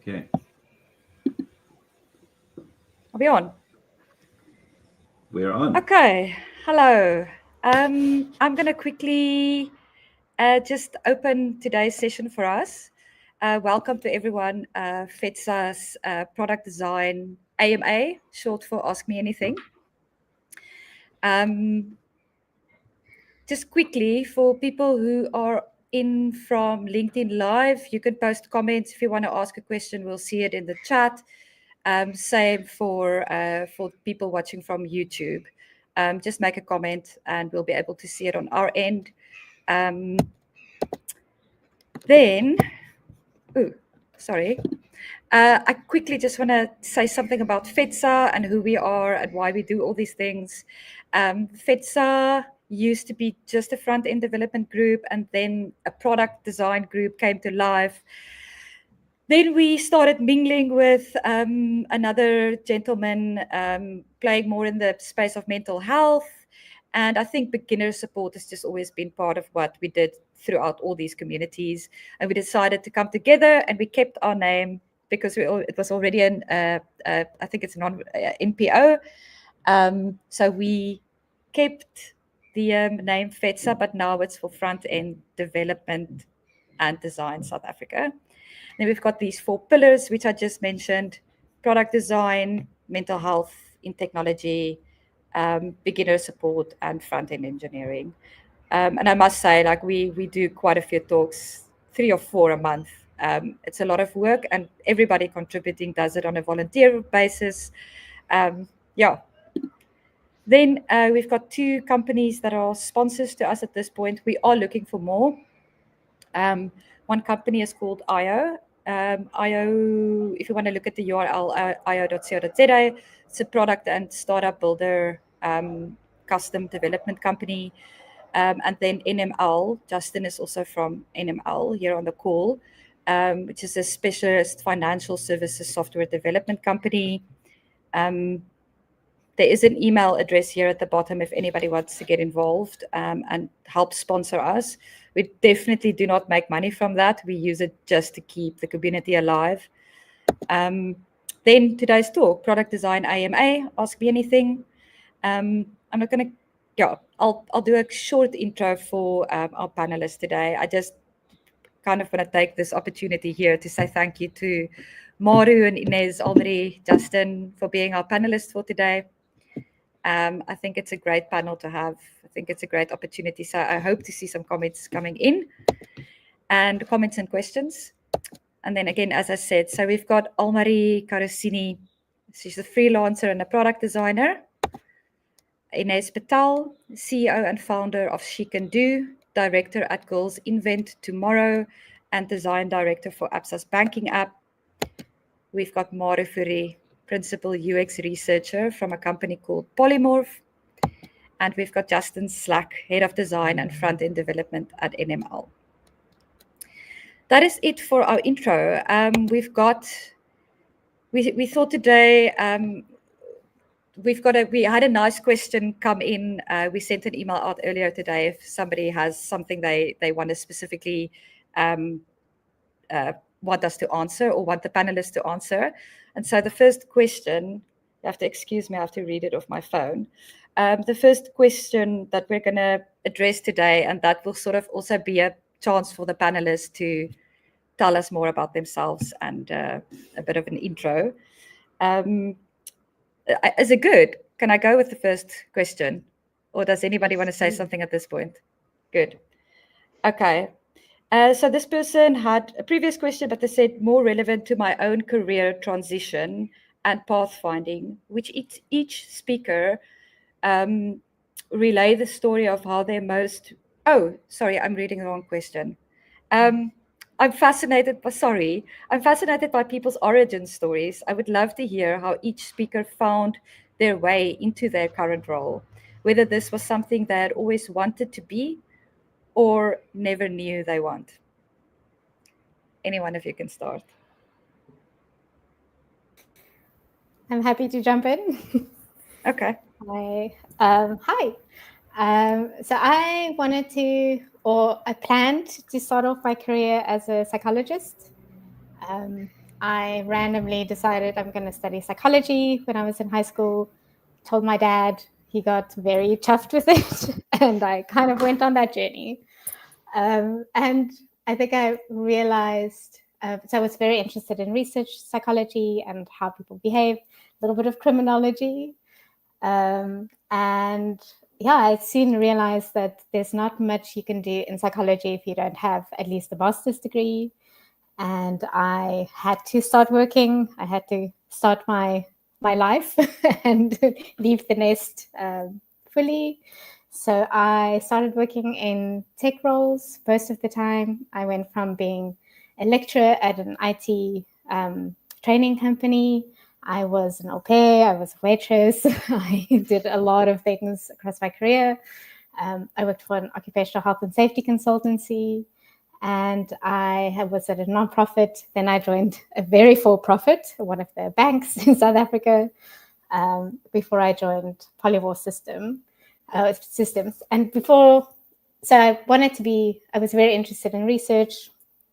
Okay. Are we on? We're on. Okay. Hello. I'm going to quickly just open today's session for us. Welcome to everyone. FEDSA's Product Design AMA, short for Ask Me Anything. Just quickly, for people who are in from LinkedIn Live, you can post comments. If you want to ask a question, we'll see it in the chat. Same for people watching from YouTube. Just make a comment and we'll be able to see it on our end. I quickly just want to say something about FEDSA and who we are and why we do all these things. FEDSA used to be just a front-end development group, and then a product design group came to life. Then we started mingling with another gentleman playing more in the space of mental health. And I think beginner support has just always been part of what we did throughout all these communities. And we decided to come together, and we kept our name because it was already I think it's an NPO. So we kept the name FEDSA, but now it's for Front-End Development and Design South Africa. Then we've got these 4 pillars, which I just mentioned: product design, mental health in technology, beginner support, and front-end engineering. And I must say, like, we do quite a few talks, 3 or 4 a month. It's a lot of work, and everybody contributing does it on a volunteer basis. Then we've got 2 companies that are sponsors to us at this point. We are looking for more. One company is called IO. IO, if you want to look at the URL, io.co.za, it's a product and startup builder custom development company. And then NML, Justin is also from NML here on the call, which is a specialist financial services software development company. There is an email address here at the bottom if anybody wants to get involved and help sponsor us. We definitely do not make money from that. We use it just to keep the community alive. Then today's talk, Product Design AMA, Ask Me Anything. I'm not going to, I'll do a short intro for our panelists today. I just kind of want to take this opportunity here to say thank you to Maru and Inez, already Justin, for being our panelists for today. I think it's a great panel to have. I think it's a great opportunity. So I hope to see some comments coming in, and comments and questions. And then again, as I said, so we've got Almarie Karasini. She's a freelancer and a product designer. Inez Patel, CEO and founder of She Can Do, director at Girls Invent Tomorrow, and design director for Absa's banking app. We've got Maru Fourie, principal UX researcher from a company called Polymorph. And we've got Justin Slack, head of design and front-end development at NML. That is it for our intro. We thought today, we had a nice question come in. We sent an email out earlier today if somebody has something they want to specifically want us to answer or want the panelists to answer. And so the first question, you have to excuse me, I have to read it off my phone. The first question that we're going to address today, and that will sort of also be a chance for the panelists to tell us more about themselves and a bit of an intro. Is it good? Can I go with the first question? Or does anybody want to say something at this point? Good. Okay. So this person had a previous question, but they said more relevant to my own career transition and pathfinding, which each speaker relay the story of how they're most... Oh, sorry, I'm reading the wrong question. I'm fascinated by people's origin stories. I would love to hear how each speaker found their way into their current role, whether this was something they had always wanted to be or never knew they want. Any one of you can start. I'm happy to jump in. Okay. Hi. So I planned to start off my career as a psychologist. I randomly decided I'm going to study psychology when I was in high school. Told my dad, he got very chuffed with it, and I kind of went on that journey. And I think I realized, so I was very interested in research psychology and how people behave, a little bit of criminology. And yeah, I soon realized that there's not much you can do in psychology if you don't have at least a master's degree. And I had to start working. I had to start my life and leave the nest fully. So I started working in tech roles. Most of the time, I went from being a lecturer at an IT training company. I was an au pair, I was a waitress. I did a lot of things across my career. I worked for an occupational health and safety consultancy, and I was at a nonprofit. Then I joined a very for-profit, one of the banks in South Africa, before I joined Polyvore Systems. And before, so I was very interested in research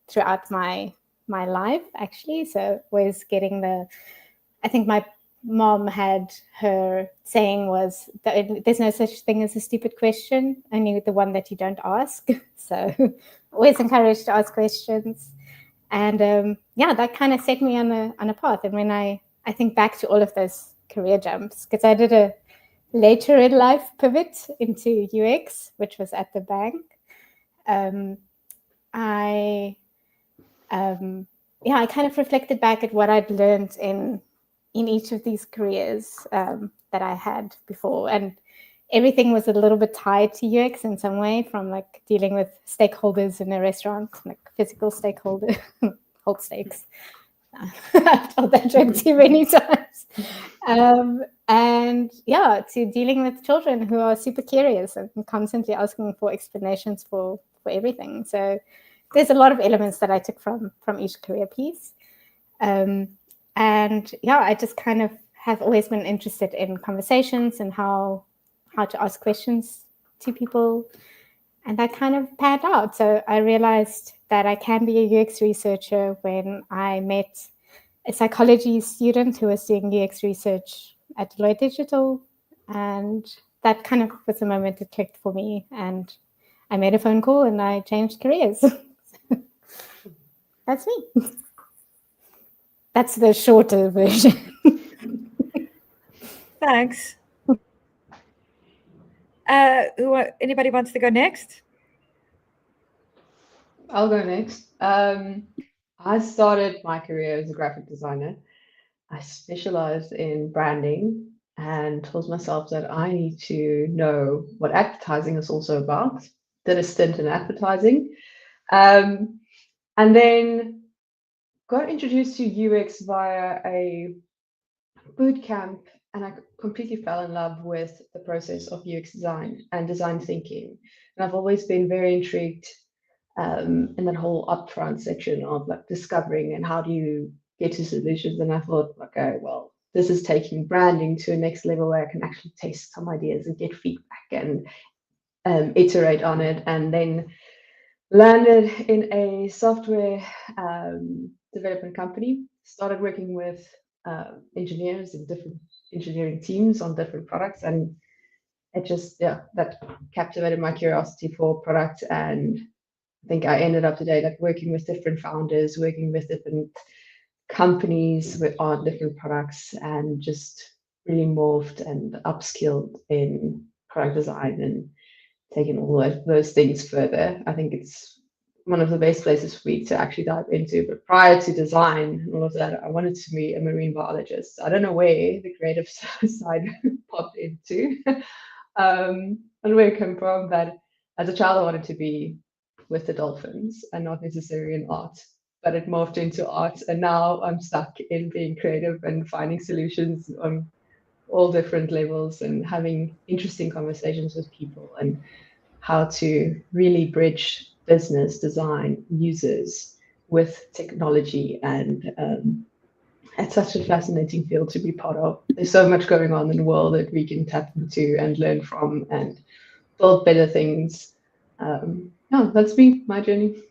throughout my life, actually. So was getting I think my mom had her saying was that there's no such thing as a stupid question, only the one that you don't ask. So always encouraged to ask questions. And yeah, that kind of set me on a path. And when I think back to all of those career jumps, because I did a later in life pivot into UX, which was at the bank. I kind of reflected back at what I'd learned in each of these careers that I had before, and everything was a little bit tied to UX in some way, from like dealing with stakeholders in a restaurant, like physical stakeholder, hold stakes. I've told that joke too many times. And yeah, to dealing with children who are super curious and constantly asking for explanations for everything. So there's a lot of elements that I took from each career piece. And yeah, I just kind of have always been interested in conversations and how to ask questions to people. And that kind of panned out. So I realized that I can be a UX researcher when I met a psychology student who was doing UX research at Deloitte Digital. And that kind of was the moment it clicked for me. And I made a phone call and I changed careers. That's me. That's the shorter version. Thanks. Anybody wants to go next? I'll go next. I started my career as a graphic designer. I specialized in branding and told myself that I need to know what advertising is also about. Did a stint in advertising. And then got introduced to UX via a boot camp, and I completely fell in love with the process of UX design and design thinking. And I've always been very intrigued in that whole upfront section of like discovering and how do you get to solutions. And I thought, okay, well, this is taking branding to a next level where I can actually test some ideas and get feedback and iterate on it. And then landed in a software development company, started working with engineers in different engineering teams on different products. And it just, yeah, that captivated my curiosity for product. And I think I ended up today like working with different founders, working with different companies on different products, and just really morphed and upskilled in product design and taking all of those things further. I think it's one of the best places for me to actually dive into. But prior to design and all of that, I wanted to be a marine biologist. I don't know where the creative side popped into and where it came from, but as a child, I wanted to be with the dolphins and not necessarily in art. But it morphed into art, and now I'm stuck in being creative and finding solutions on all different levels and having interesting conversations with people and how to really bridge business, design, users with technology. And it's such a fascinating field to be part of. There's so much going on in the world that we can tap into and learn from and build better things. That's been my journey.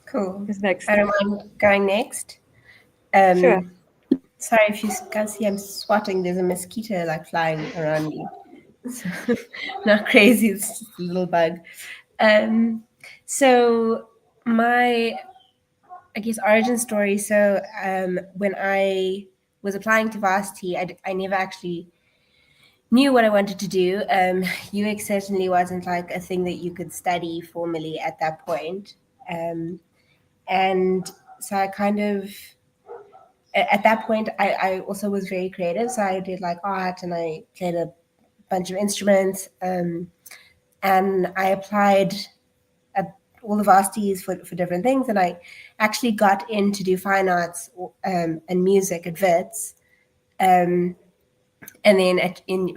Cool. Who's next? I don't mind going next. Sure. Sorry if you can't see, I'm swatting. There's a mosquito like flying around me. So, not crazy, it's just a little bug. So my, I guess, origin story. So when I was applying to varsity, I never actually knew what I wanted to do. UX certainly wasn't like a thing that you could study formally at that point. And so I kind of, at that point, I also was very creative. So I did like art and I played a bunch of instruments. And I applied at all the varsities for different things. And I actually got in to do fine arts and music at FEDSA. And then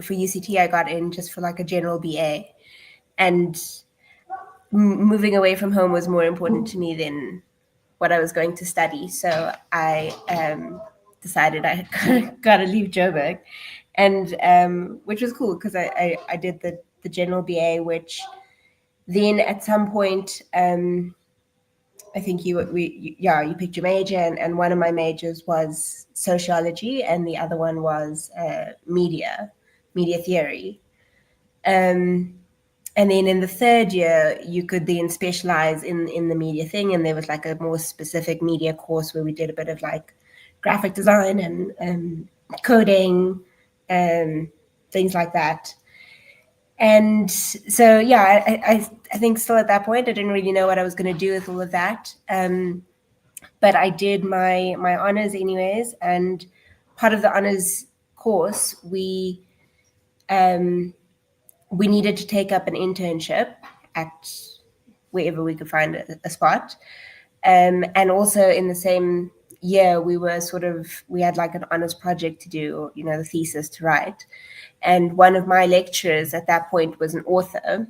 for UCT, I got in just for like a general BA. And moving away from home was more important to me than what I was going to study. So I decided I got to leave Joburg, and which was cool because I did the general BA, which then at some point, I think you picked your major, and one of my majors was sociology, and the other one was media theory. And then in the third year, you could then specialize in the media thing, and there was like a more specific media course where we did a bit of like graphic design and coding and things like that. And so, yeah, I think still at that point, I didn't really know what I was going to do with all of that. But I did my honors anyways. And part of the honors course, we needed to take up an internship at wherever we could find a spot. And also in the same year, we had like an honors project to do, the thesis to write. And one of my lecturers at that point was an author.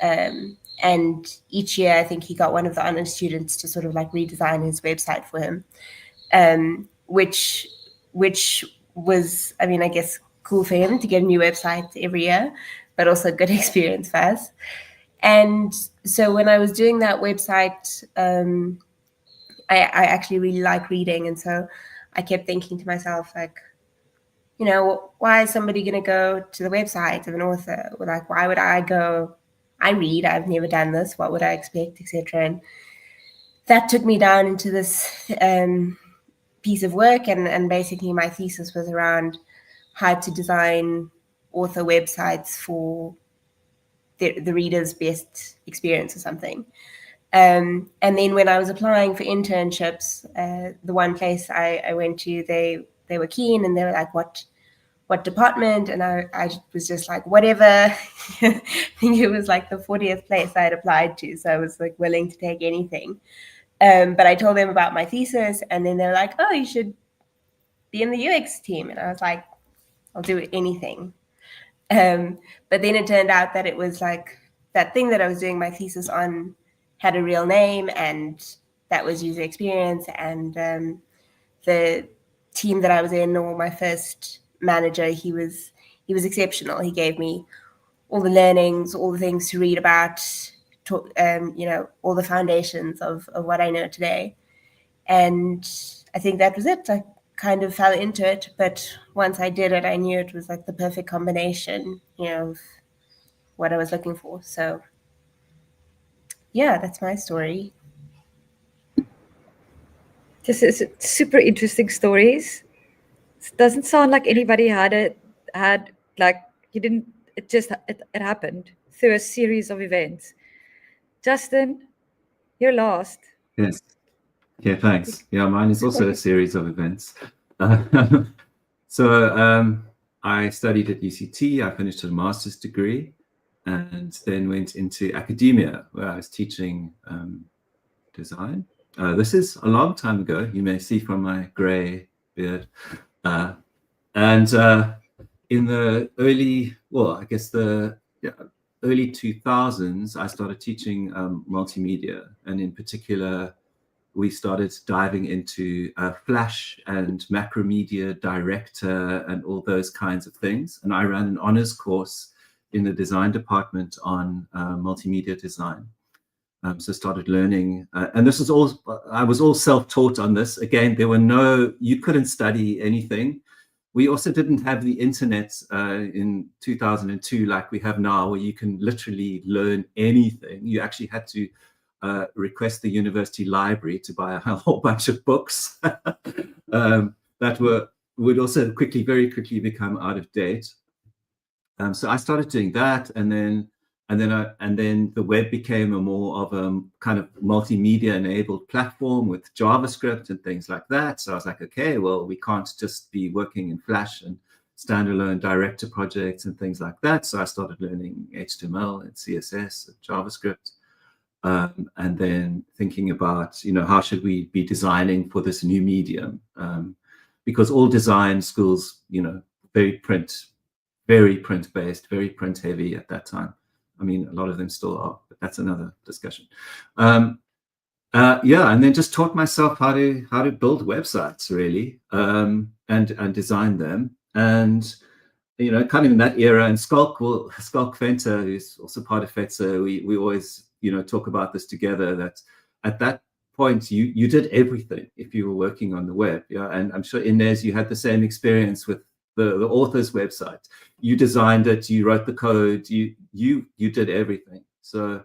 And each year, I think he got one of the honors students to sort of like redesign his website for him, which was, I mean, I guess cool for him to get a new website every year, but also a good experience for us. And so when I was doing that website, I actually really like reading. And so I kept thinking to myself, like, why is somebody going to go to the website of an author? Or like, why would I go? I read, I've never done this. What would I expect, etc. And that took me down into this piece of work. And basically my thesis was around how to design author websites for the reader's best experience or something. And then when I was applying for internships, the one place I went to, they were keen, and they were like, what department? And I was just like, whatever. I think it was like the 40th place I had applied to. So I was like willing to take anything. But I told them about my thesis, and then they were like, oh, you should be in the UX team. And I was like, I'll do anything. But then it turned out that it was like that thing that I was doing my thesis on had a real name, and that was user experience. And the team that I was in, or my first manager, he was exceptional. He gave me all the learnings, all the things to read about, all the foundations of what I know today. And I think that was it. I kind of fell into it, but once I did it, I knew it was like the perfect combination, of what I was looking for. So yeah, that's my story. This is super interesting stories. It doesn't sound like anybody had like, you didn't, it happened through a series of events. Justin, you're last. Yes. Yeah, thanks. Yeah, mine is also a series of events. So I studied at UCT. I finished a master's degree and then went into academia, where I was teaching design. This is a long time ago. You may see from my gray beard. And in the early 2000s, I started teaching multimedia, and in particular, we started diving into Flash and Macromedia Director and all those kinds of things. And I ran an honors course in the design department on multimedia design. So started learning, and this was all, I was all self-taught on this. Again, you couldn't study anything. We also didn't have the internet in 2002 like we have now, where you can literally learn anything. You actually had to request the university library to buy a whole bunch of books that would also very quickly become out of date. So I started doing that, and then the web became a more of a kind of multimedia enabled platform with JavaScript and things like that. So I was like, okay, well, we can't just be working in Flash and standalone director projects and things like that. So I started learning HTML and CSS and JavaScript, and then thinking about, how should we be designing for this new medium? Because all design schools, very print-based, very print-heavy at that time. I mean, a lot of them still are, but that's another discussion. And then just taught myself how to build websites, really, and design them. And kind of in that era, and Skalk Venter, who's also part of FEDSA, we always talk about this together, that at that point you did everything if you were working on the web. Yeah, and I'm sure, Inez, you had the same experience with the author's website. You designed it, you wrote the code, you did everything. So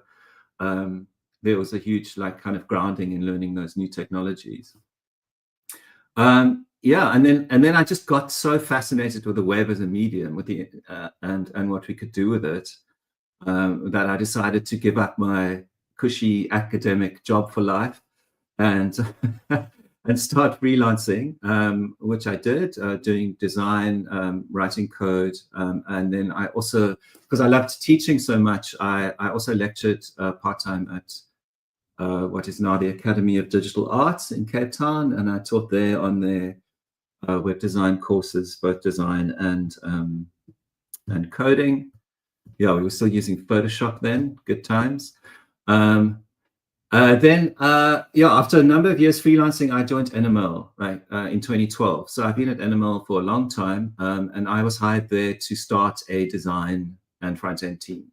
there was a huge kind of grounding in learning those new technologies. And then I just got so fascinated with the web as a medium, with the and what we could do with it, that I decided to give up my cushy academic job for life and start freelancing, which I did, doing design, writing code, and then I also, because I loved teaching so much, I also lectured part-time at what is now the Academy of Digital Arts in Cape Town, and I taught there on their web design courses, both design and coding. Yeah, we were still using Photoshop then, good times. After a number of years freelancing, I joined NML, right, in 2012. So I've been at NML for a long time, and I was hired there to start a design and front-end team.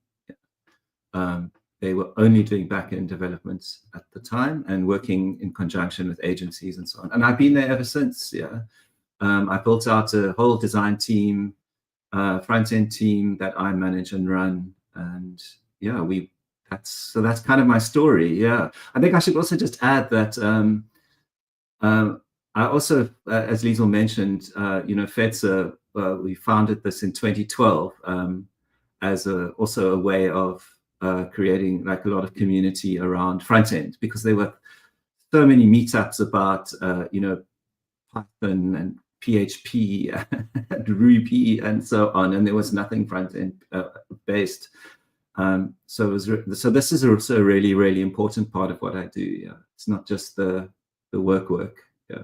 They were only doing back-end developments at the time and working in conjunction with agencies and so on. And I've been there ever since, yeah. I built out a whole design team, front-end team that I manage and run. And yeah, that's kind of my story. Yeah, I think I should also just add that I also, as Liesl mentioned, FEDSA, we founded this in 2012 as also a way of creating like a lot of community around front end, because there were so many meetups about Python and PHP and Ruby and so on, and there was nothing front end based. So this is also a really, really important part of what I do. Yeah, it's not just the work. Yeah,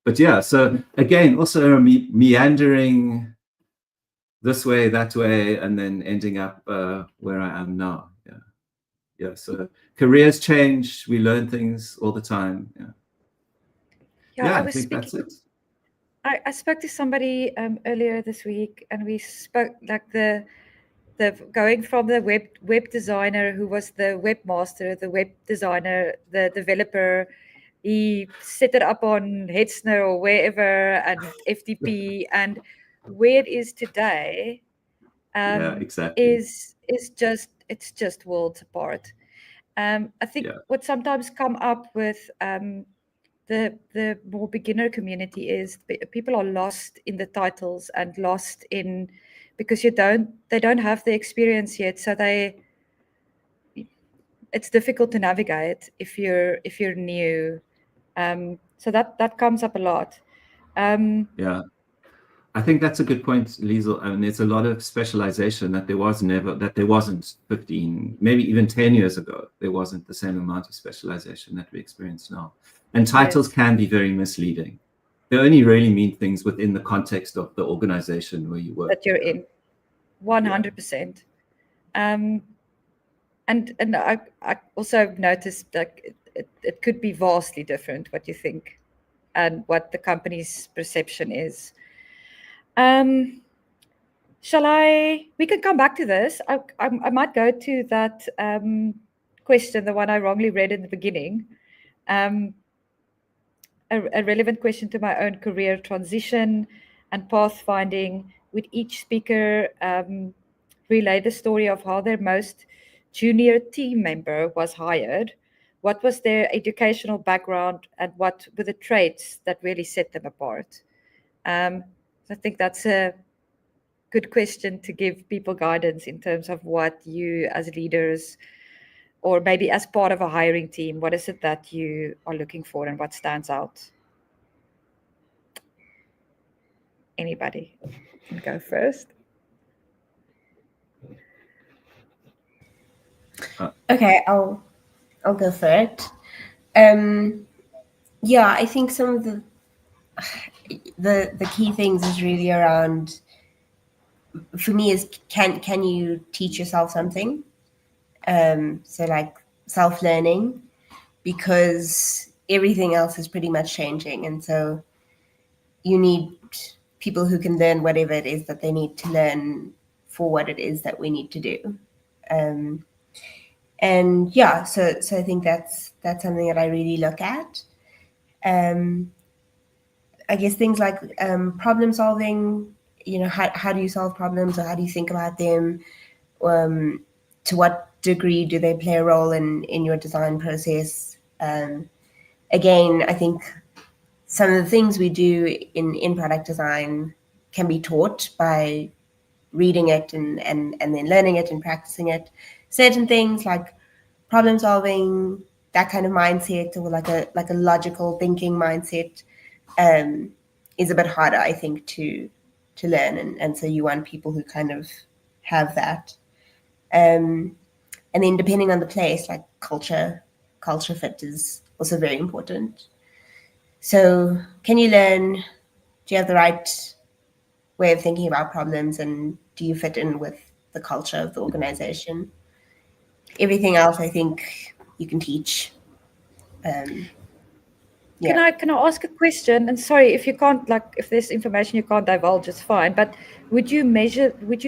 but yeah. So again, also meandering this way, that way, and then ending up where I am now. Yeah. So careers change. We learn things all the time. Yeah. I think that's it. I spoke to somebody earlier this week, and we spoke like the going from the web designer who was the webmaster, the web designer, the developer. He set it up on Hetzner or wherever and FTP, and where it is today exactly. is just worlds apart. I think what sometimes come up with the more beginner community is people are lost in the titles and lost in, because they don't have the experience yet, so it's difficult to navigate if you're new. So that comes up a lot. Yeah, I think that's a good point, Liesl. I mean, there's a lot of specialization that there wasn't 15, maybe even 10 years ago. There wasn't the same amount of specialization that we experience now. And titles can be very misleading. They only really mean things within the context of the organization where you work. That you're in, 100%. And I also noticed that it could be vastly different what you think and what the company's perception is. We can come back to this. I might go to that question, the one I wrongly read in the beginning, a relevant question to my own career transition and pathfinding. Would each speaker relay the story of how their most junior team member was hired? What was their educational background, and what were the traits that really set them apart? I think that's a good question to give people guidance in terms of what you as leaders, or maybe as part of a hiring team, what is it that you are looking for and what stands out? Anybody can go first. Okay, I'll go for it. Yeah, I think some of the key things is really around, for me, is can you teach yourself something? So like self-learning, because everything else is pretty much changing, and so you need people who can learn whatever it is that they need to learn for what it is that we need to do. And yeah, so I think that's something that I really look at. I guess things like problem solving, how do you solve problems, or how do you think about them? To what degree do they play a role in your design process? Again, I think some of the things we do in product design can be taught by reading it and then learning it and practicing it. Certain things like problem solving, that kind of mindset, or like a logical thinking mindset, is a bit harder, I think, to learn, and so you want people who kind of have that. And then depending on the place, like culture fit is also very important. So can you learn, do you have the right way of thinking about problems, and do you fit in with the culture of the organization? Everything else, I think, you can teach. Yeah. Can I ask a question? And sorry, if you can't, like, if there's information you can't divulge, it's fine. But would you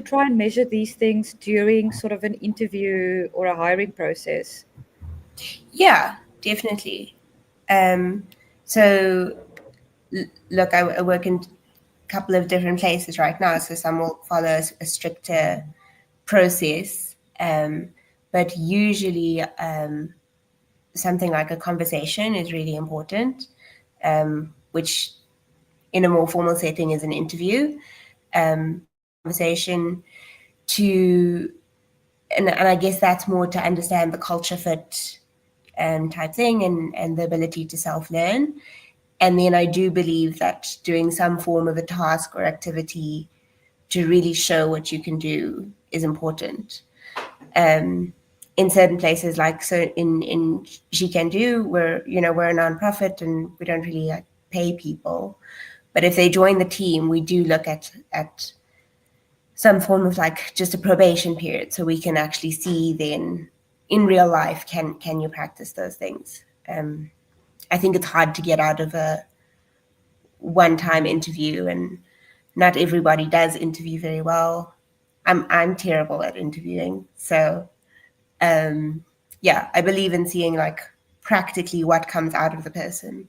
try and measure these things during sort of an interview or a hiring process? Yeah, definitely. So look, I work in a couple of different places right now, so some will follow a stricter process, but usually something like a conversation is really important, which in a more formal setting is an interview. Conversation and I guess that's more to understand the culture fit type thing, and the ability to self-learn. And then I do believe that doing some form of a task or activity to really show what you can do is important. In certain places, like so in She Can Do, we're a nonprofit and we don't really pay people. But if they join the team, we do look at some form of like just a probation period, so we can actually see then in real life, can you practice those things? I think it's hard to get out of a one-time interview, and not everybody does interview very well. I'm terrible at interviewing, so yeah, I believe in seeing like practically what comes out of the person.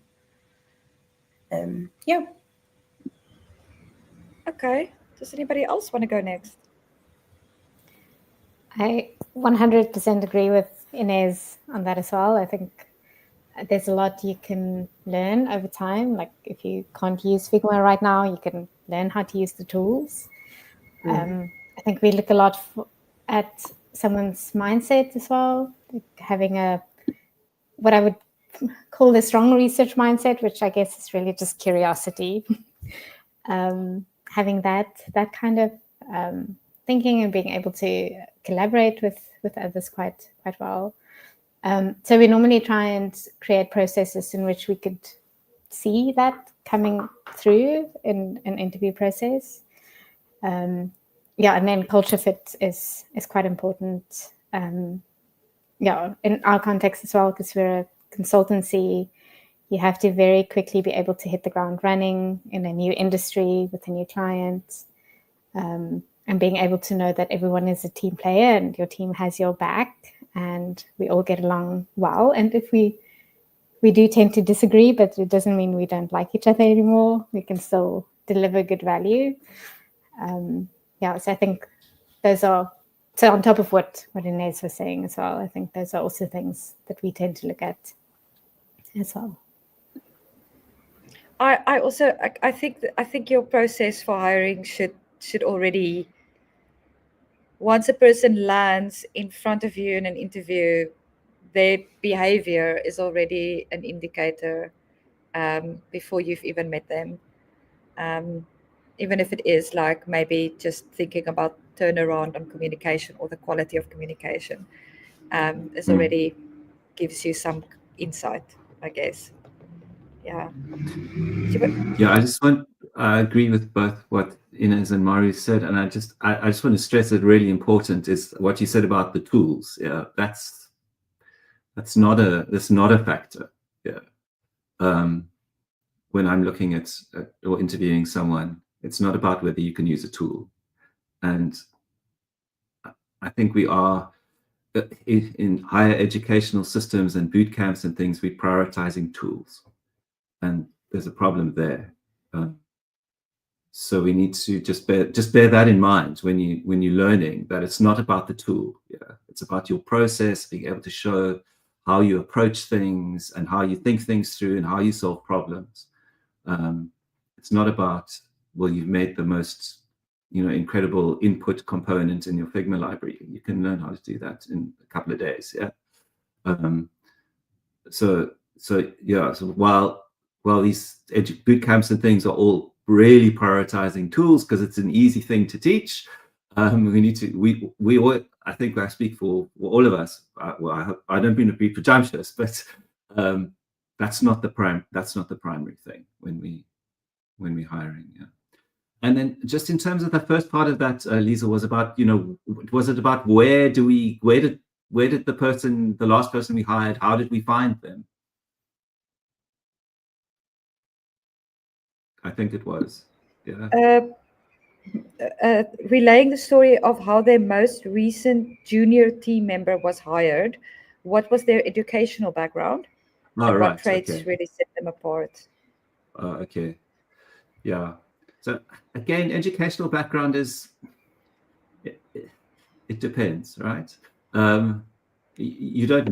Yeah. Okay. Does anybody else want to go next? I 100% agree with Inez on that as well. I think there's a lot you can learn over time. Like if you can't use Figma right now, you can learn how to use the tools. I think we look a lot at someone's mindset as well, like having what I would call the strong research mindset, which I guess is really just curiosity. Having that kind of thinking and being able to collaborate with others quite well. So we normally try and create processes in which we could see that coming through in an interview process. Yeah, and then culture fit is quite important. Yeah, in our context as well, because we're a consultancy, you have to very quickly be able to hit the ground running in a new industry with a new client, and being able to know that everyone is a team player and your team has your back. and we all get along well. And if we do tend to disagree, but it doesn't mean we don't like each other anymore. We can still deliver good value. So I think those are, so on top of what Inez was saying as well, I think those are also things that we tend to look at as well. I think your process for hiring should already, once a person lands in front of you in an interview, their behavior is already an indicator before you've even met them. Even if it is like maybe just thinking about turnaround on communication or the quality of communication, is already gives you some insight, I guess. Yeah. Yeah, I agree with both what Inez and Mario said, and I just want to stress that really important is what you said about the tools. Yeah, that's not a factor. Yeah. When I'm looking at or interviewing someone, it's not about whether you can use a tool. And I think we are in higher educational systems and boot camps and things, we're prioritizing tools, and there's a problem there. So we need to just bear that in mind when you're learning, that it's not about the tool. Yeah, it's about your process, being able to show how you approach things and how you think things through and how you solve problems. It's not about, well, you've made the most incredible input component in your Figma library. You can learn how to do that in a couple of days. Yeah. So while these boot camps and things are all really prioritizing tools because it's an easy thing to teach, we all, I think I speak for all of us. Well, I don't mean to be presumptuous, but that's not the primary thing when we're hiring. Yeah. And then just in terms of the first part of that, Lisa, was about, was it about where did the last person we hired, how did we find them? I think it was, yeah. Relaying the story of how their most recent junior team member was hired, what was their educational background? Oh, and right. What traits Okay. really set them apart? Okay. Yeah. So again, educational background is, it depends, right? You don't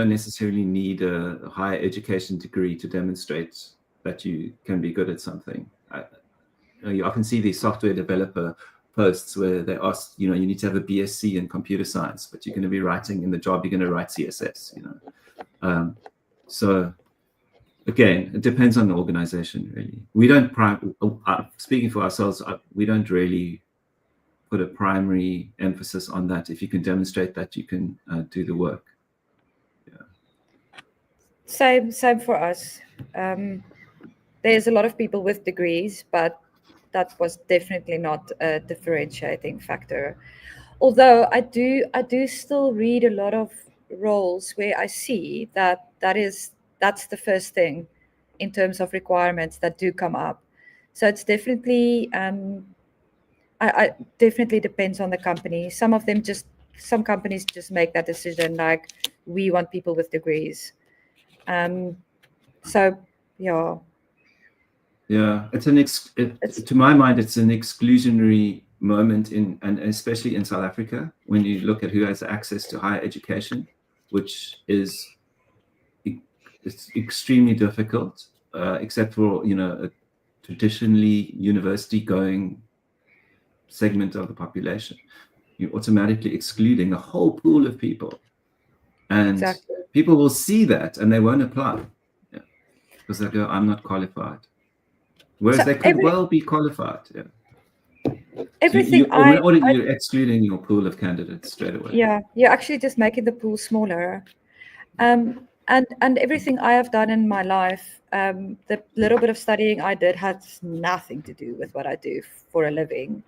necessarily need a higher education degree to demonstrate that you can be good at something. You often see these software developer posts where they ask, you need to have a BSc in computer science, but you're going to be writing in the job, you're going to write CSS, So again, it depends on the organization, really. We don't, speaking for ourselves, we don't really put a primary emphasis on that if you can demonstrate that you can do the work. Yeah. Same for us. There's a lot of people with degrees, but that was definitely not a differentiating factor. Although I do still read a lot of roles where I see that's the first thing in terms of requirements that do come up. So it's definitely I definitely depends on the company. Some companies just make that decision, like, we want people with degrees. So yeah. Yeah, to my mind, it's an exclusionary moment and especially in South Africa, when you look at who has access to higher education, which is it's extremely difficult, except for a traditionally university-going segment of the population. You're automatically excluding a whole pool of people, and Exactly. people will see that and they won't apply, because they go, "I'm not qualified." Whereas they could well be qualified. Yeah. Everything So you're excluding your pool of candidates straight away. Yeah, you're actually just making the pool smaller. And everything I have done in my life, the little bit of studying I did has nothing to do with what I do for a living.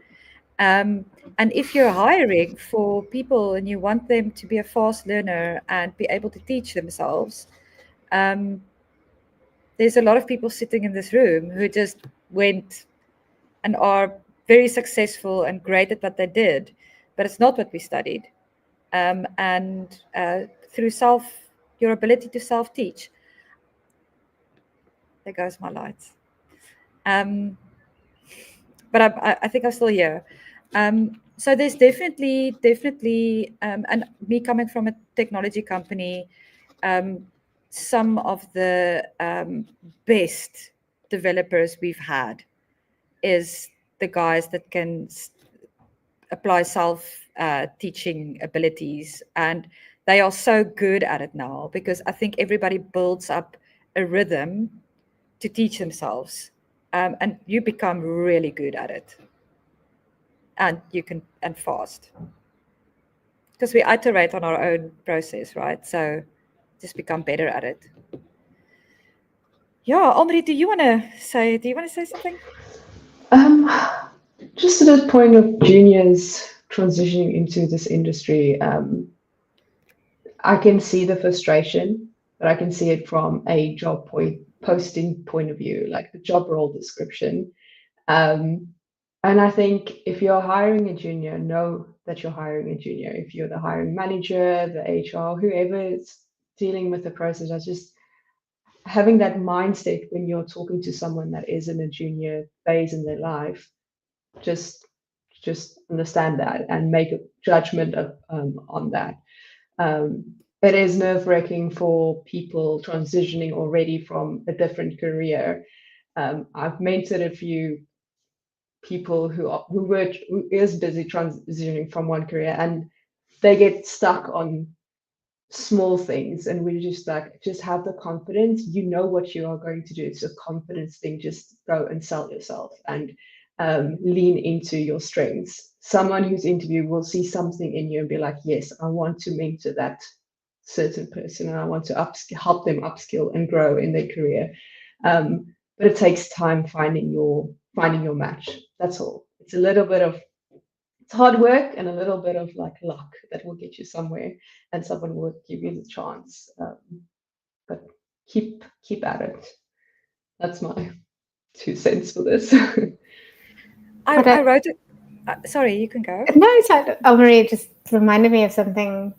And if you're hiring for people and you want them to be a fast learner and be able to teach themselves, there's a lot of people sitting in this room who just went and are very successful and great at what they did, but it's not what we studied. and through your ability to self-teach. There goes my lights. But I think I'm still here. So there's definitely, and me coming from a technology company, some of the best developers we've had is the guys that can apply self-teaching abilities, and they are so good at it now because I think everybody builds up a rhythm to teach themselves, and you become really good at it, and fast, because we iterate on our own process, right? So just become better at it. Yeah, Omri, do you want to say something? Just to the point of juniors transitioning into this industry, I can see the frustration, but I can see it from a job posting point of view, like the job role description. And I think if you're hiring a junior, know that you're hiring a junior. If you're the hiring manager, the HR, whoever is dealing with the process, I just having that mindset when you're talking to someone that is in a junior phase in their life, just understand that and make a judgment on that. It is nerve-wracking for people transitioning already from a different career. I've mentored a few people who is busy transitioning from one career, and they get stuck on small things, and we just have the confidence. You know what you are going to do. It's a confidence thing. Just go and sell yourself and lean into your strengths. Someone who's interviewed will see something in you and be like, yes, I want to mentor that certain person, and I want to help them upskill and grow in their career. But it takes time finding your match. That's all. It's a little bit of hard work and a little bit of like luck that will get you somewhere, and someone will give you the chance. But keep at it. That's my 2 cents for this. I wrote it. Sorry, you can go. No, Omri just reminded me of something.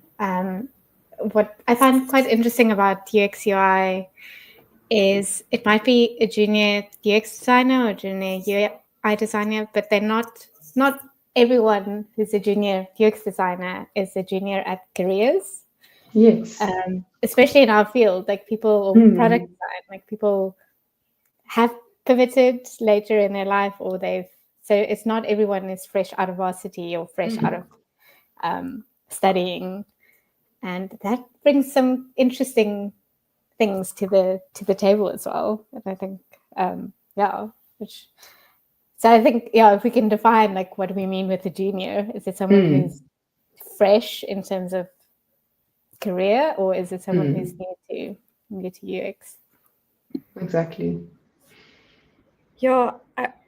What I find quite interesting about UX UI is it might be a junior UX designer or junior UI designer, but they're not everyone who's a junior UX designer is a junior at careers. Yes. Especially in our field, like people or product design, like people have pivoted later in their life, or so it's not everyone is fresh out of varsity or fresh out of studying, and that brings some interesting things to the table as well. And I think so I think if we can define like what do we mean with a junior, is it someone who's fresh in terms of career, or is it someone who's new to UX? Exactly. Yeah,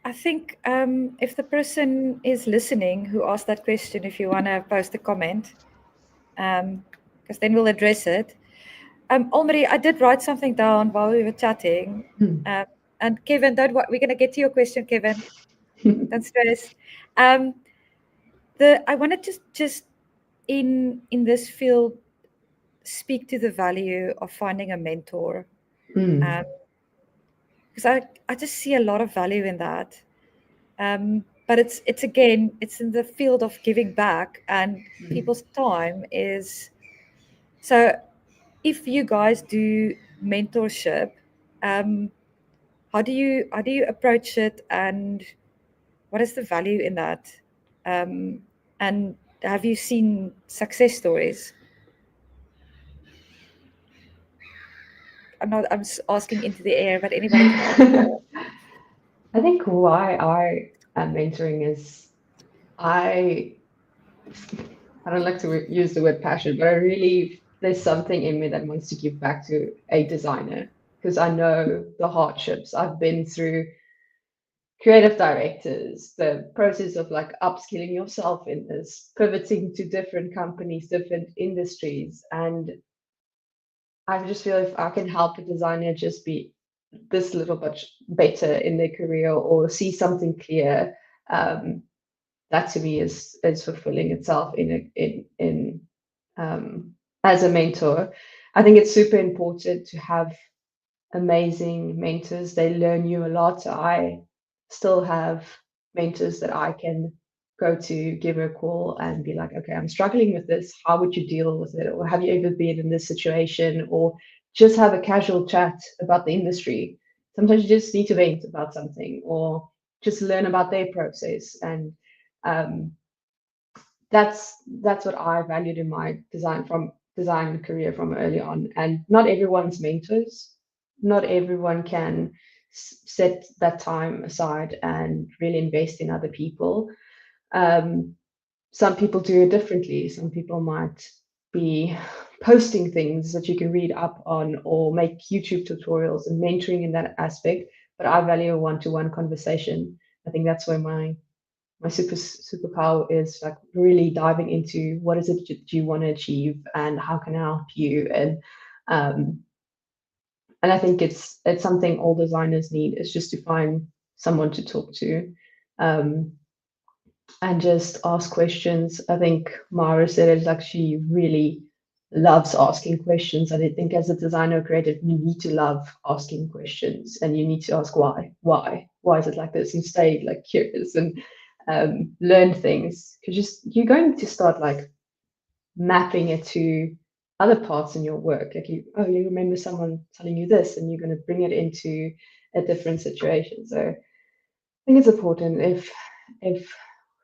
I think if the person is listening who asked that question, if you want to post a comment, because then we'll address it. Omri, I did write something down while we were chatting. And Kevin, we're going to get to your question, Kevin. Don't stress. I want to just in this field speak to the value of finding a mentor. Because I just see a lot of value in that. But it's again, it's in the field of giving back, and people's time is. So if you guys do mentorship, how do you approach it, and what is the value in that? And have you seen success stories? I'm asking into the air, but anybody can answer. I think why I am mentoring is I don't like to use the word passion, but there's something in me that wants to give back to a designer, because I know the hardships. I've been through creative directors, the process of like upskilling yourself in this, pivoting to different companies, different industries. And I just feel if I can help a designer just be this little bit better in their career or see something clear, that to me is fulfilling itself in as a mentor. I think it's super important to have amazing mentors. They learn you a lot. I still have mentors that I can go to, give a call and be like, okay, I'm struggling with this. How would you deal with it? Or have you ever been in this situation? Or just have a casual chat about the industry. Sometimes you just need to vent about something or just learn about their process. And that's what I valued in my design career from early on. And not everyone's mentors. Not everyone can set that time aside and really invest in other people. Some people do it differently. Some people might be posting things that you can read up on or make YouTube tutorials and mentoring in that aspect. But I value a one-to-one conversation. I think that's where my superpower is, like really diving into what is it you want to achieve and how can I help you. And I think it's something all designers need, is just to find someone to talk to. And just ask questions. I think Mara said it, like she really loves asking questions. And I think as a designer or creative, you need to love asking questions, and you need to ask why is it like this, and stay like curious and learn things, because you're going to start like mapping it to other parts in your work. Like you remember someone telling you this, and you're going to bring it into a different situation. So I think it's important if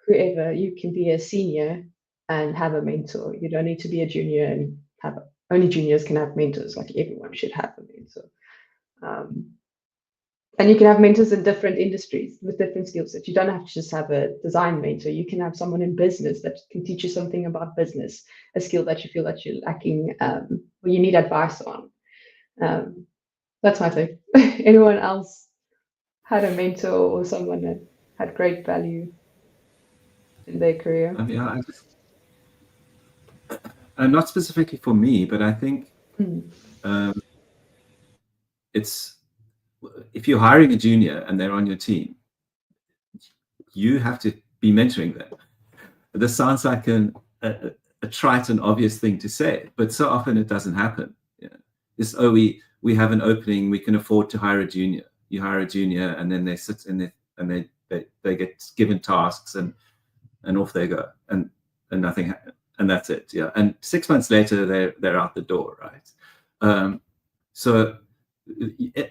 whoever, you can be a senior and have a mentor. You don't need to be a junior and have, only juniors can have mentors. Like everyone should have a mentor. And you can have mentors in different industries with different skill sets. You don't have to just have a design mentor. You can have someone in business that can teach you something about business, a skill that you feel that you're lacking, or you need advice on. That's my thing. Anyone else had a mentor or someone that had great value in their career? Yeah, not specifically for me, but I think it's, if you're hiring a junior and they're on your team, you have to be mentoring them. This sounds like a trite and obvious thing to say, but so often it doesn't happen. It's, we have an opening, we can afford to hire a junior. You hire a junior, and then they sit in there and they get given tasks, and off they go, and nothing, and that's it. Yeah, and 6 months later they're out the door, right? So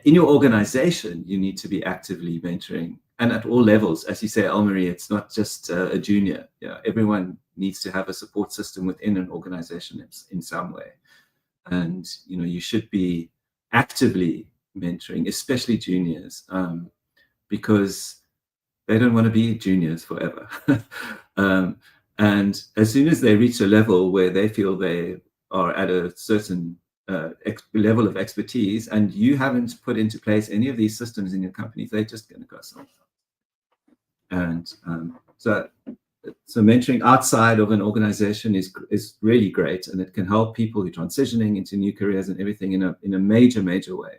in your organization, you need to be actively mentoring, and at all levels. As you say, Elmarie, it's not just a junior. Yeah, everyone needs to have a support system within an organization in some way. And you should be actively mentoring, especially juniors, because they don't want to be juniors forever. And as soon as they reach a level where they feel they are at a certain level of expertise, and you haven't put into place any of these systems in your company, they're just going to go somewhere. And so mentoring outside of an organization is really great, and it can help people who are transitioning into new careers and everything in a major way.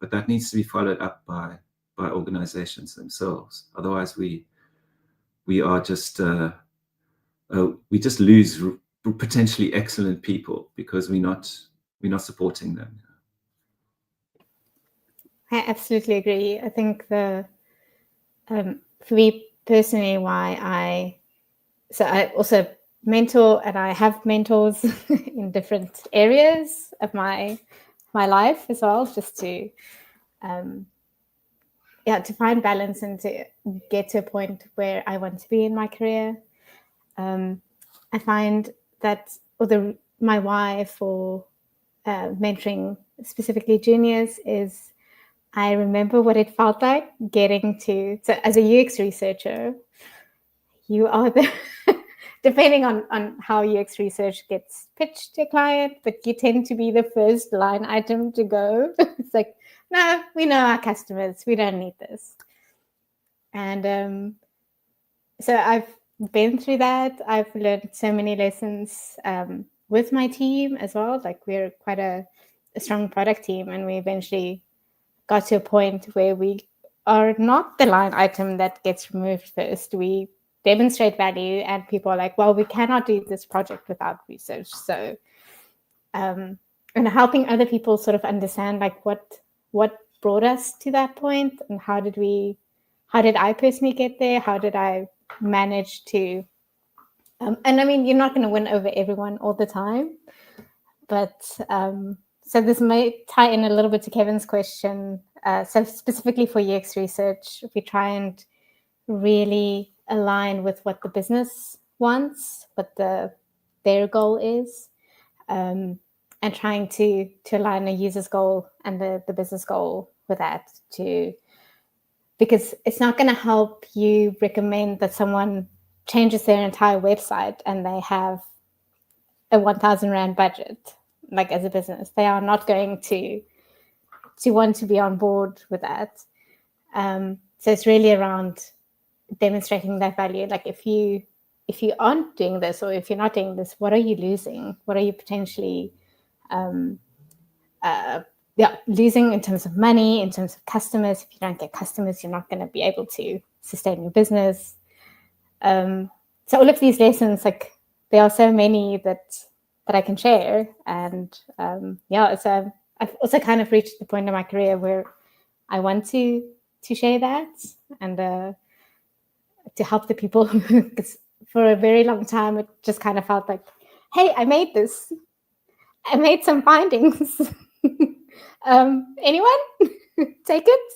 But that needs to be followed up by organizations themselves. Otherwise, we are just we just lose potentially excellent people because we're not supporting them. I absolutely agree. I think for me personally, I also mentor, and I have mentors in different areas of my life as well, just to to find balance and to get to a point where I want to be in my career. I find that my why for mentoring specifically juniors is, I remember what it felt like getting to, so as a UX researcher, you are depending on how UX research gets pitched to a client, but you tend to be the first line item to go. It's like, no, we know our customers, we don't need this. And so I've been through that. I've learned so many lessons with my team as well. Like, we're quite a strong product team, and we eventually got to a point where we are not the line item that gets removed first. We demonstrate value, and people are like, well, we cannot do this project without research. So and helping other people sort of understand like what brought us to that point, and how did I personally get there, how did I manage to and I mean, you're not going to win over everyone all the time, but so this may tie in a little bit to Kevin's question. So specifically for UX research, we try and really align with what the business wants, what their goal is, and trying to align a user's goal and the business goal with that, because it's not going to help you recommend that someone changes their entire website and they have a 1,000 Rand budget. Like, as a business, they are not going to want to be on board with that. So it's really around demonstrating that value. Like, if you aren't doing this, or if you're not doing this, what are you losing? What are you potentially losing in terms of money, in terms of customers? If you don't get customers, you're not going to be able to sustain your business. So all of these lessons, like, there are so many that I can share, and so I've also kind of reached the point in my career where I want to share that, and to help the people, because for a very long time it just kind of felt like, hey, I made this, I made some findings. Anyone take it?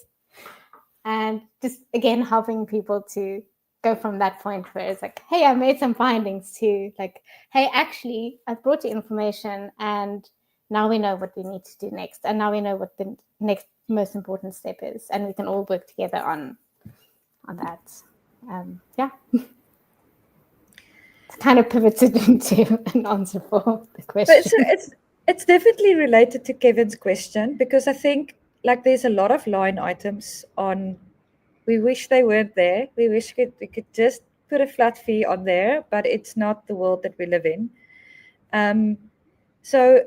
And just again helping people to go from that point where it's like, hey, I made some findings, to like, hey, actually I've brought you information, and now we know what we need to do next, and now we know what the next most important step is, and we can all work together on that. It's kind of pivoted into an answer for the question. But it's definitely related to Kevin's question, because I think like there's a lot of line items on, we wish they weren't there. We wish we could just put a flat fee on there, but it's not the world that we live in. So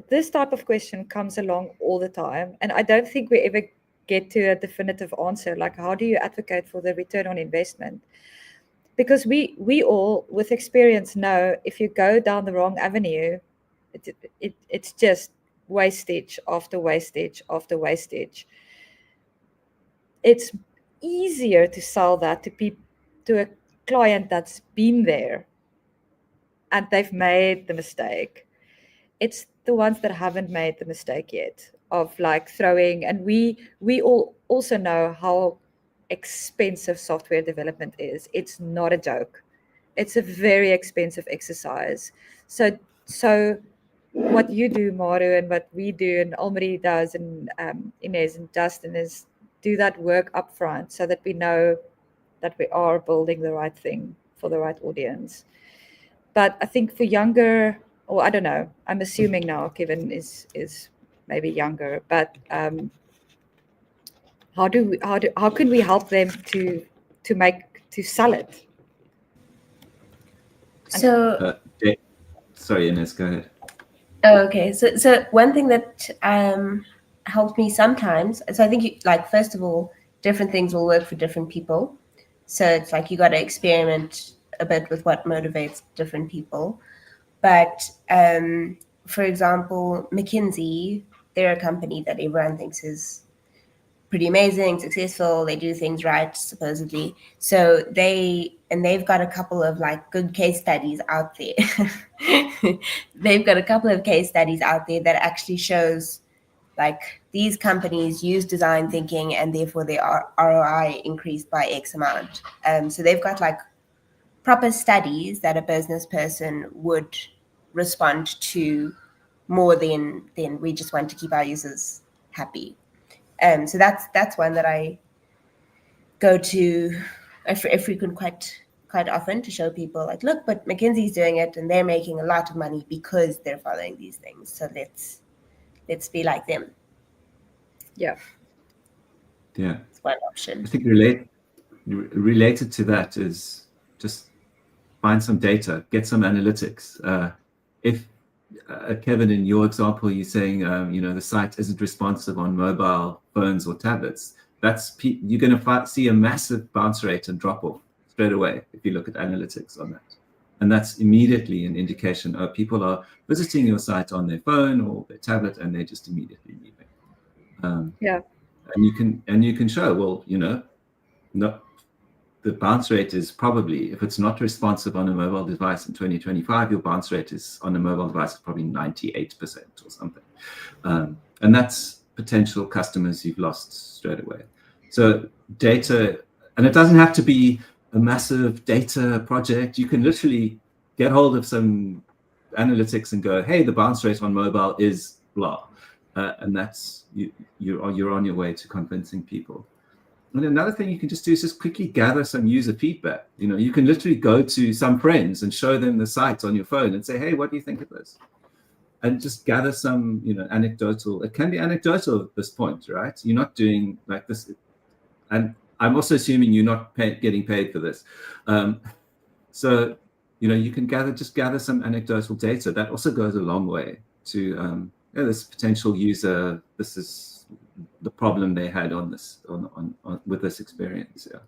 this type of question comes along all the time, and I don't think we ever get to a definitive answer. Like, how do you advocate for the return on investment? Because we all, with experience, know if you go down the wrong avenue, it's just wastage after wastage after wastage. It's easier to sell that to a client that's been there and they've made the mistake. It's the ones that haven't made the mistake yet of like throwing, and we all also know how expensive software development is. It's not a joke. It's a very expensive exercise. So what you do, Maru, and what we do, and Almarie does, and Inez and Justin, is do that work up front so that we know that we are building the right thing for the right audience. But I think for younger, or I don't know, I'm assuming now Kevin is maybe younger, but how can we help them to sell it? So sorry, Inez, go ahead. Oh, okay. So one thing that helped me sometimes, so I think first of all, different things will work for different people. So it's like you got to experiment a bit with what motivates different people. But for example, McKinsey, they're a company that everyone thinks is pretty amazing, successful. They do things right, supposedly. So they've got a couple of good case studies out there. They've got a couple of case studies out there that actually shows these companies use design thinking and therefore their ROI increased by X amount. So they've got proper studies that a business person would respond to more than we just want to keep our users happy. So that's one that I go to a frequent quite often to show people look, but McKinsey's doing it and they're making a lot of money because they're following these things. So let's be like them. Yeah. It's one option. I think related to that is just find some data, get some analytics. If Kevin, in your example, you're saying the site isn't responsive on mobile phones or tablets, you're going to see a massive bounce rate and drop off straight away if you look at analytics on that. And that's immediately an indication of people are visiting your site on their phone or their tablet, and they're just immediately leaving. Yeah. And you can show, well, no, the bounce rate is probably, if it's not responsive on a mobile device in 2025, your bounce rate is on a mobile device is probably 98% or something. And that's potential customers you've lost straight away. So data, and it doesn't have to be a massive data project. You can literally get hold of some analytics and go, hey, the bounce rate on mobile is blah. And that's, you're on your way to convincing people. And another thing you can just do is just quickly gather some user feedback. You can literally go to some friends and show them the site on your phone and say, hey, what do you think of this? And just gather some, anecdotal. It can be anecdotal at this point, right? You're not doing like this. And I'm also assuming you're not getting paid for this. So, you can gather some anecdotal data. That also goes a long way to this potential user. This is the problem they had on this with this experience. Yeah.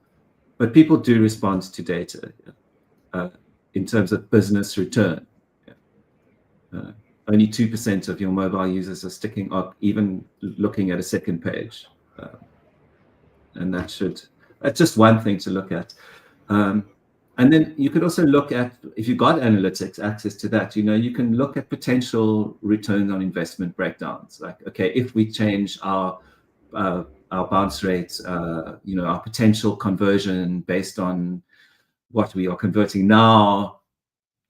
But people do respond to data in terms of business return. Yeah. Only 2% of your mobile users are sticking up, even looking at a second page. And that's just one thing to look at. And then you could also look at, if you've got analytics access to that, you can look at potential return on investment breakdowns. Like, okay, if we change our bounce rates, our potential conversion based on what we are converting now,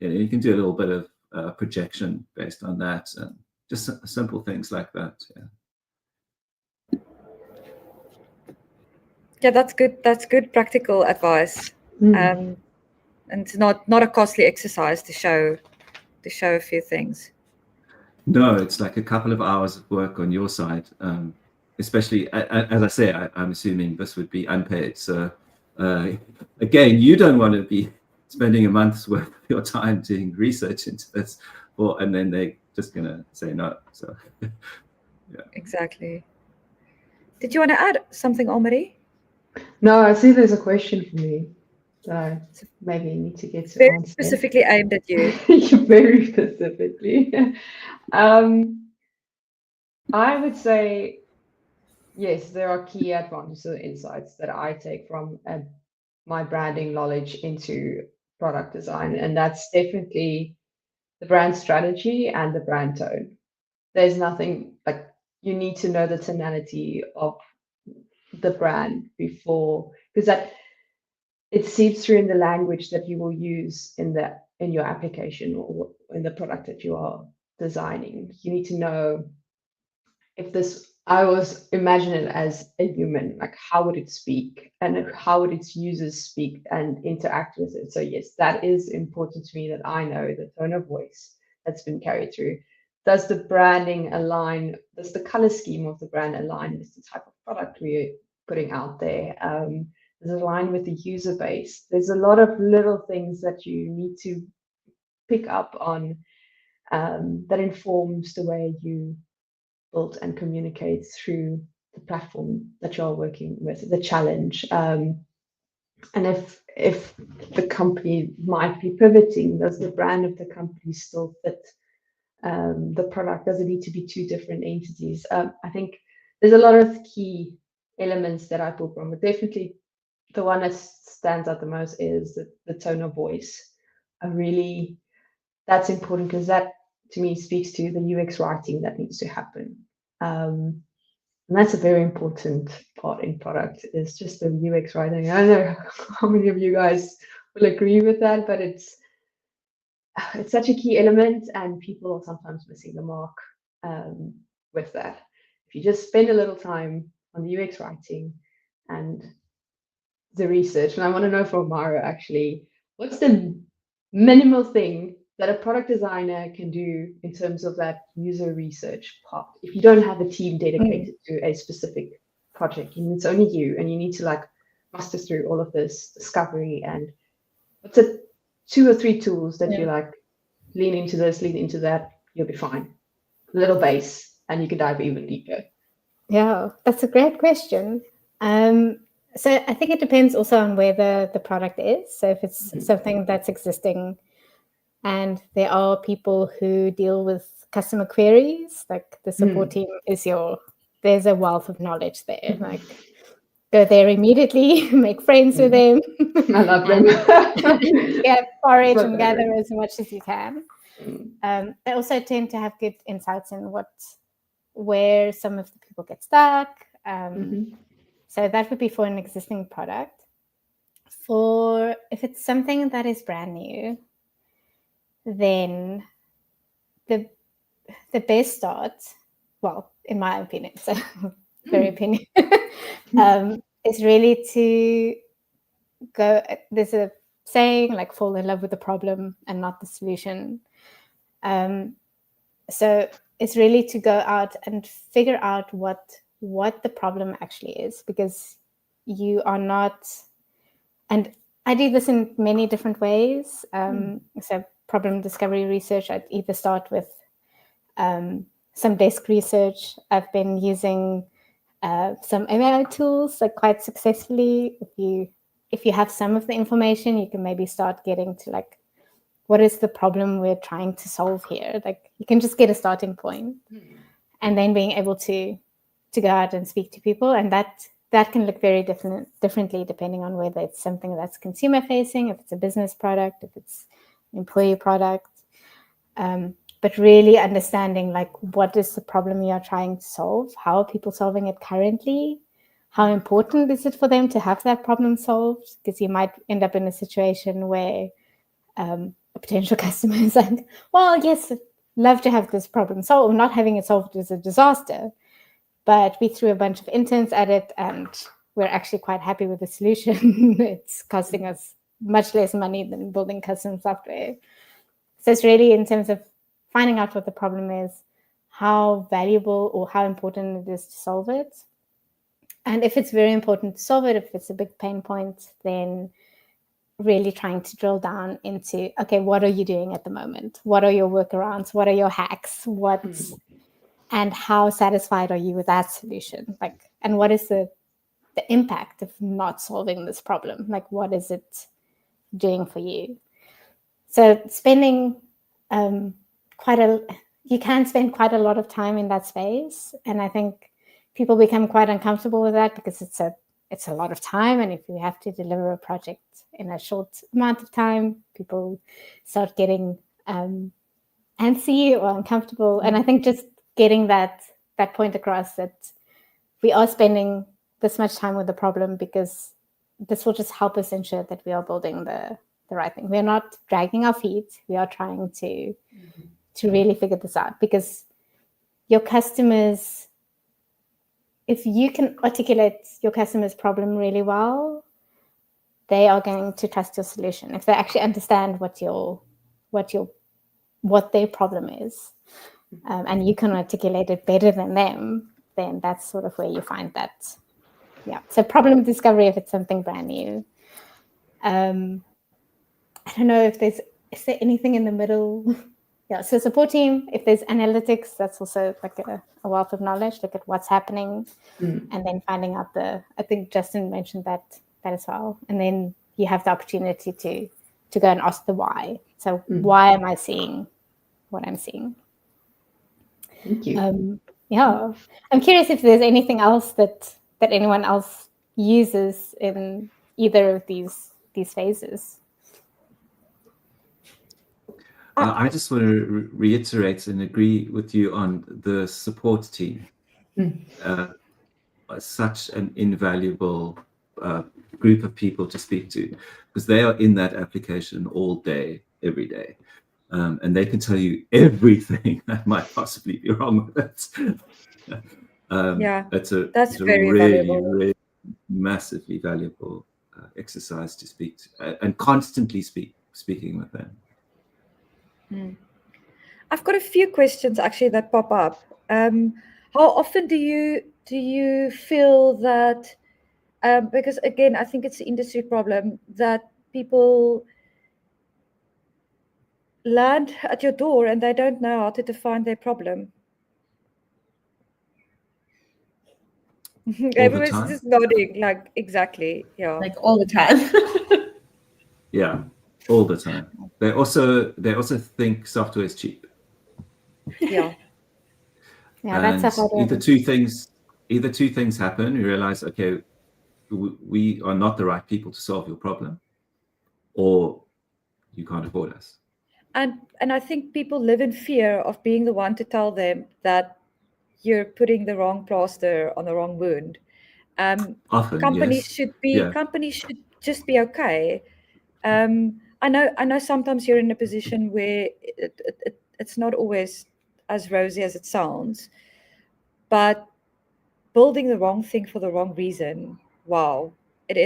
you can do a little bit of projection based on that, and just simple things like that. Yeah. Yeah, that's good. That's good practical advice. And it's not a costly exercise to show a few things. No, it's like a couple of hours of work on your side, especially as I say, I'm assuming this would be unpaid. So again, you don't want to be spending a month's worth of your time doing research into this, and then they're just gonna say no. So yeah. Exactly. Did you want to add something, Omari? No, I see there's a question for me. So maybe you need to get to very answer. Specifically aimed at you. Very specifically. I would say, yes, there are key advantages and insights that I take from my branding knowledge into product design. And that's definitely the brand strategy and the brand tone. There's nothing like, you need to know the tonality of the brand before, because that it seeps through in the language that you will use in your application or in the product that you are designing. You need to know if this, I always imagine it as a human, like how would it speak and how would its users speak and interact with it. So yes, that is important to me, that I know the tone of voice that's been carried through. Does the branding align? Does the color scheme of the brand align with the type of product we're putting out there? Does it align with the user base? There's a lot of little things that you need to pick up on that informs the way you build and communicate through the platform that you're working with, the challenge. And if the company might be pivoting, does the brand of the company still fit the product? Does it need to be two different entities? I think there's a lot of key elements that I pull from, but definitely the one that stands out the most is the tone of voice. That's important, because that to me speaks to the UX writing that needs to happen. And that's a very important part in product, is just the UX writing. I don't know how many of you guys will agree with that, but it's such a key element, and people are sometimes missing the mark with that. If you just spend a little time on the UX writing and the research, and I want to know from Mara actually, what's the minimal thing that a product designer can do in terms of that user research part? If you don't have a team dedicated to a specific project, and it's only you, and you need to like muster through all of this discovery, and what's it, 2 or 3 tools that you like, lean into this, lean into that, you'll be fine. A little base, and you can dive even deeper. Yeah, that's a great question. So I think it depends also on where the product is. So if it's something that's existing and there are people who deal with customer queries, like the support team is there's a wealth of knowledge there. Like go there immediately, make friends with them. I love them. Forage and gather as much as you can. They also tend to have good insights in where some of the people get stuck. So that would be for an existing product. If it's something that is brand new, then the best start, well, in my opinion, so very opinion, is really to go. There's a saying like fall in love with the problem and not the solution. So it's really to go out and figure out what the problem actually is, because you are not, and I do this in many different ways. So problem discovery research, I'd either start with some desk research. I've been using some AI tools like quite successfully. If you have some of the information, you can maybe start getting to like, what is the problem we're trying to solve here? Like you can just get a starting point, and then being able to go out and speak to people, and that can look very differently depending on whether it's something that's consumer facing, if it's a business product, if it's an employee product. But really understanding like what is the problem you are trying to solve? How are people solving it currently? How important is it for them to have that problem solved? Because you might end up in a situation where a potential customer is like, well, yes, I'd love to have this problem solved. Not having it solved is a disaster. But we threw a bunch of interns at it and we're actually quite happy with the solution. It's costing us much less money than building custom software. So it's really in terms of finding out what the problem is, how valuable or how important it is to solve it. And if it's very important to solve it, if it's a big pain point, then really trying to drill down into, okay, what are you doing at the moment? What are your workarounds? What are your hacks? And how satisfied are you with that solution? Like, and what is the impact of not solving this problem? Like, what is it doing for you? So spending you can spend quite a lot of time in that space. And I think people become quite uncomfortable with that because it's a lot of time. And if you have to deliver a project in a short amount of time, people start getting antsy or uncomfortable. And I think just getting that point across that we are spending this much time with the problem because this will just help us ensure that we are building the right thing. We're not dragging our feet. We are trying to really figure this out, because your customers, if you can articulate your customer's problem really well, they are going to trust your solution. If they actually understand what their problem is, and you can articulate it better than them, then that's sort of where you find that. Yeah. So problem discovery, if it's something brand new. I don't know if is there anything in the middle? Yeah. So support team, if there's analytics, that's also like a wealth of knowledge. Look at what's happening, and then finding out I think Justin mentioned that as well. And then you have the opportunity to go and ask the why. So why am I seeing what I'm seeing? Thank you. Yeah, I'm curious if there's anything else that anyone else uses in either of these phases. I just want to reiterate and agree with you on the support team. Such an invaluable group of people to speak to, because they are in that application all day, every day. And they can tell you everything that might possibly be wrong with it. That's a very really, valuable. really massively valuable exercise to speak to, and constantly speaking with them. I've got a few questions actually that pop up. How often do you feel that, because again, I think it's an industry problem, that people land at your door and they don't know how to define their problem? Everyone's time? just nodding, like, exactly. Yeah. Like all the time. Yeah, all the time. They also think software is cheap. Yeah. Yeah, that's And a hard either one. two things happen. You realize, okay, we are not the right people to solve your problem, or you can't afford us. And I think people live in fear of being the one to tell them that you're putting the wrong plaster on the wrong wound. Often, Companies yes. should be Yeah. companies should just be okay. I know sometimes you're in a position where it's not always as rosy as it sounds, but building the wrong thing for the wrong reason, wow, it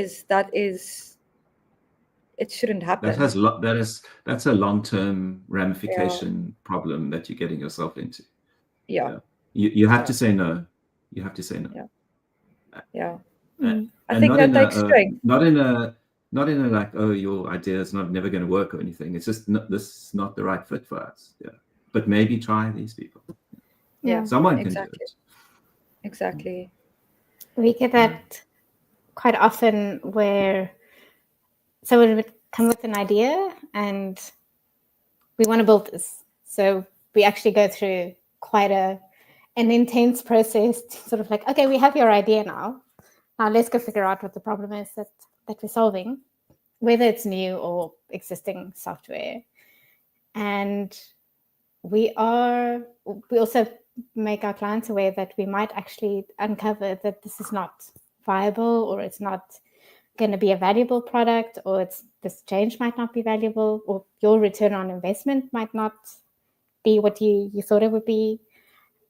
shouldn't happen. That's a long-term ramification problem that you're getting yourself into. Yeah. You have to say no. You have to say no. Yeah. And I think that takes strength. not in a like, oh, your idea is never going to work or anything. It's just this is not the right fit for us. Yeah. But maybe try these people. Yeah. Someone can do it. Exactly. We get that quite often where someone would come with an idea and we want to build this. So we actually go through quite an intense process to sort of like, okay, we have your idea now. Now let's go figure out what the problem is that we're solving, whether it's new or existing software. And we also make our clients aware that we might actually uncover that this is not viable, or it's not going to be a valuable product, or this change might not be valuable, or your return on investment might not be what you thought it would be,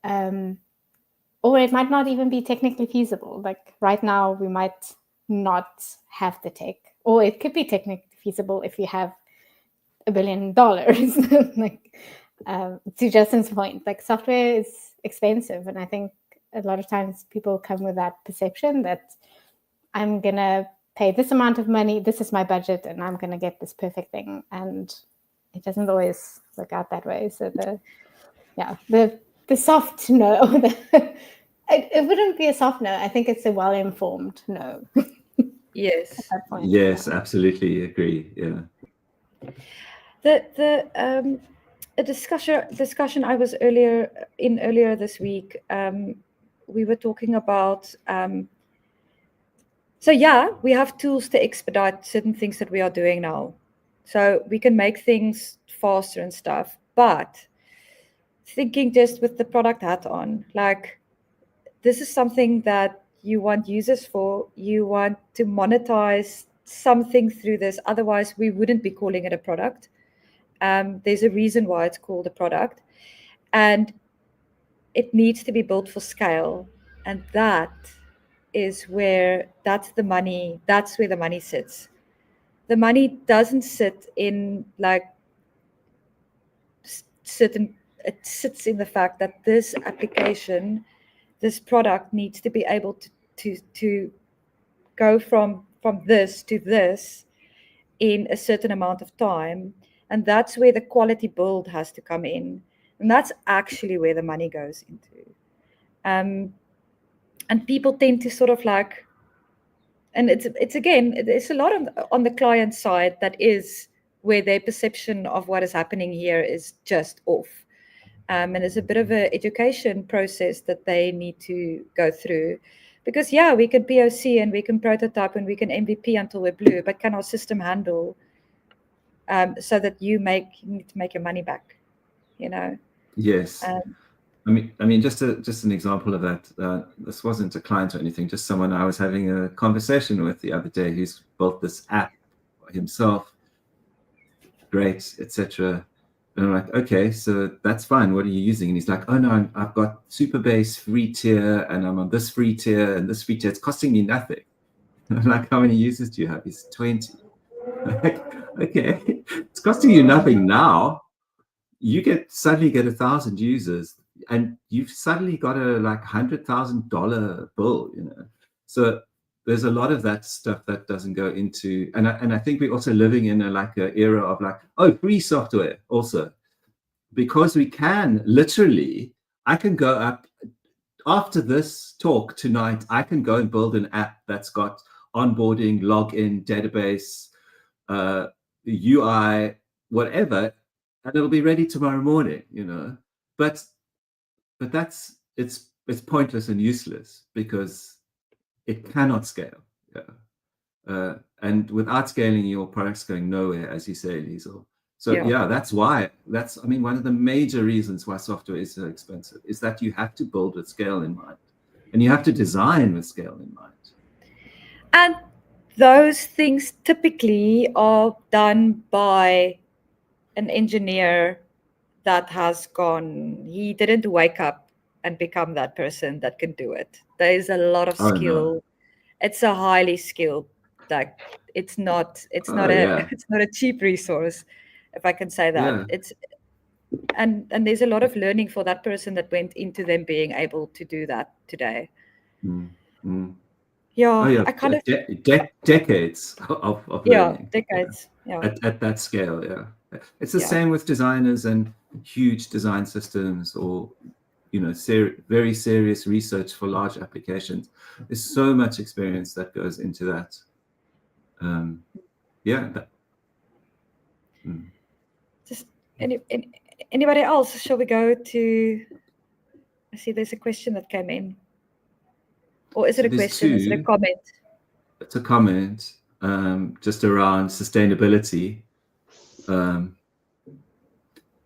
or it might not even be technically feasible. Like right now, we might not have the tech, or it could be technically feasible if you have $1 billion. Like to Justin's point, like software is expensive, and I think a lot of times people come with that perception that I'm gonna pay this amount of money, this is my budget, and I'm gonna get this perfect thing, and it doesn't always work out that way. So the soft no, it wouldn't be a soft no. I think it's a well-informed no. Yes. At that point, Yes, absolutely agree. Yeah. A discussion I was earlier this week. We were talking about. So yeah, we have tools to expedite certain things that we are doing now. So we can make things faster and stuff. But thinking just with the product hat on, like this is something that you want users for. You want to monetize something through this. Otherwise, we wouldn't be calling it a product. There's a reason why it's called a product, and it needs to be built for scale. And that's where the money sits. The money doesn't sit in like it sits in the fact that this application, this product needs to be able to go from this to this in a certain amount of time. And that's where the quality build has to come in. And that's actually where the money goes into. And people tend to sort of like, and it's a lot on the client side that is where their perception of what is happening here is just off. And it's a bit of an education process that they need to go through. Because yeah, we can POC and we can prototype and we can MVP until we're blue, but can our system handle so that you need to make your money back, you know? Yes. I mean, just an example of that. This wasn't a client or anything, just someone I was having a conversation with the other day who's built this app himself, great, etc. And I'm like, okay, so that's fine. What are you using? And he's like, oh no, I've got Superbase free tier, and I'm on this free tier and this free tier. It's costing me nothing. I'm like, how many users do you have? He's 20. Like, okay, it's costing you nothing now. You suddenly get 1,000 users, and you've suddenly got a like $100,000 bill, you know. So there's a lot of that stuff that doesn't go into, and I think we're also living in an era of like, oh, free software also, because we can literally, I can go up after this talk tonight, I can go and build an app that's got onboarding, login, database, UI, whatever, and it'll be ready tomorrow morning, you know. But that's it's pointless and useless because it cannot scale. Yeah. And without scaling, your product's going nowhere, as you say, Liesl. So yeah, that's why. That's, I mean, one of the major reasons why software is so expensive is that you have to build with scale in mind, and you have to design with scale in mind. And those things typically are done by an engineer that has gone, he didn't wake up and become that person that can do it. There is a lot of skill. No. It's a highly skilled, like it's not it's not a cheap resource, if I can say that. It's and there's a lot of learning for that person that went into them being able to do that today. I kind of decades of learning. Decades. At that scale. It's the same with designers and huge design systems, or you know, very serious research for large applications. There's so much experience that goes into that. Just anybody else? Shall we go to? I see there's a question that came in. Or is it a question? Is it a comment? It's a comment just around sustainability.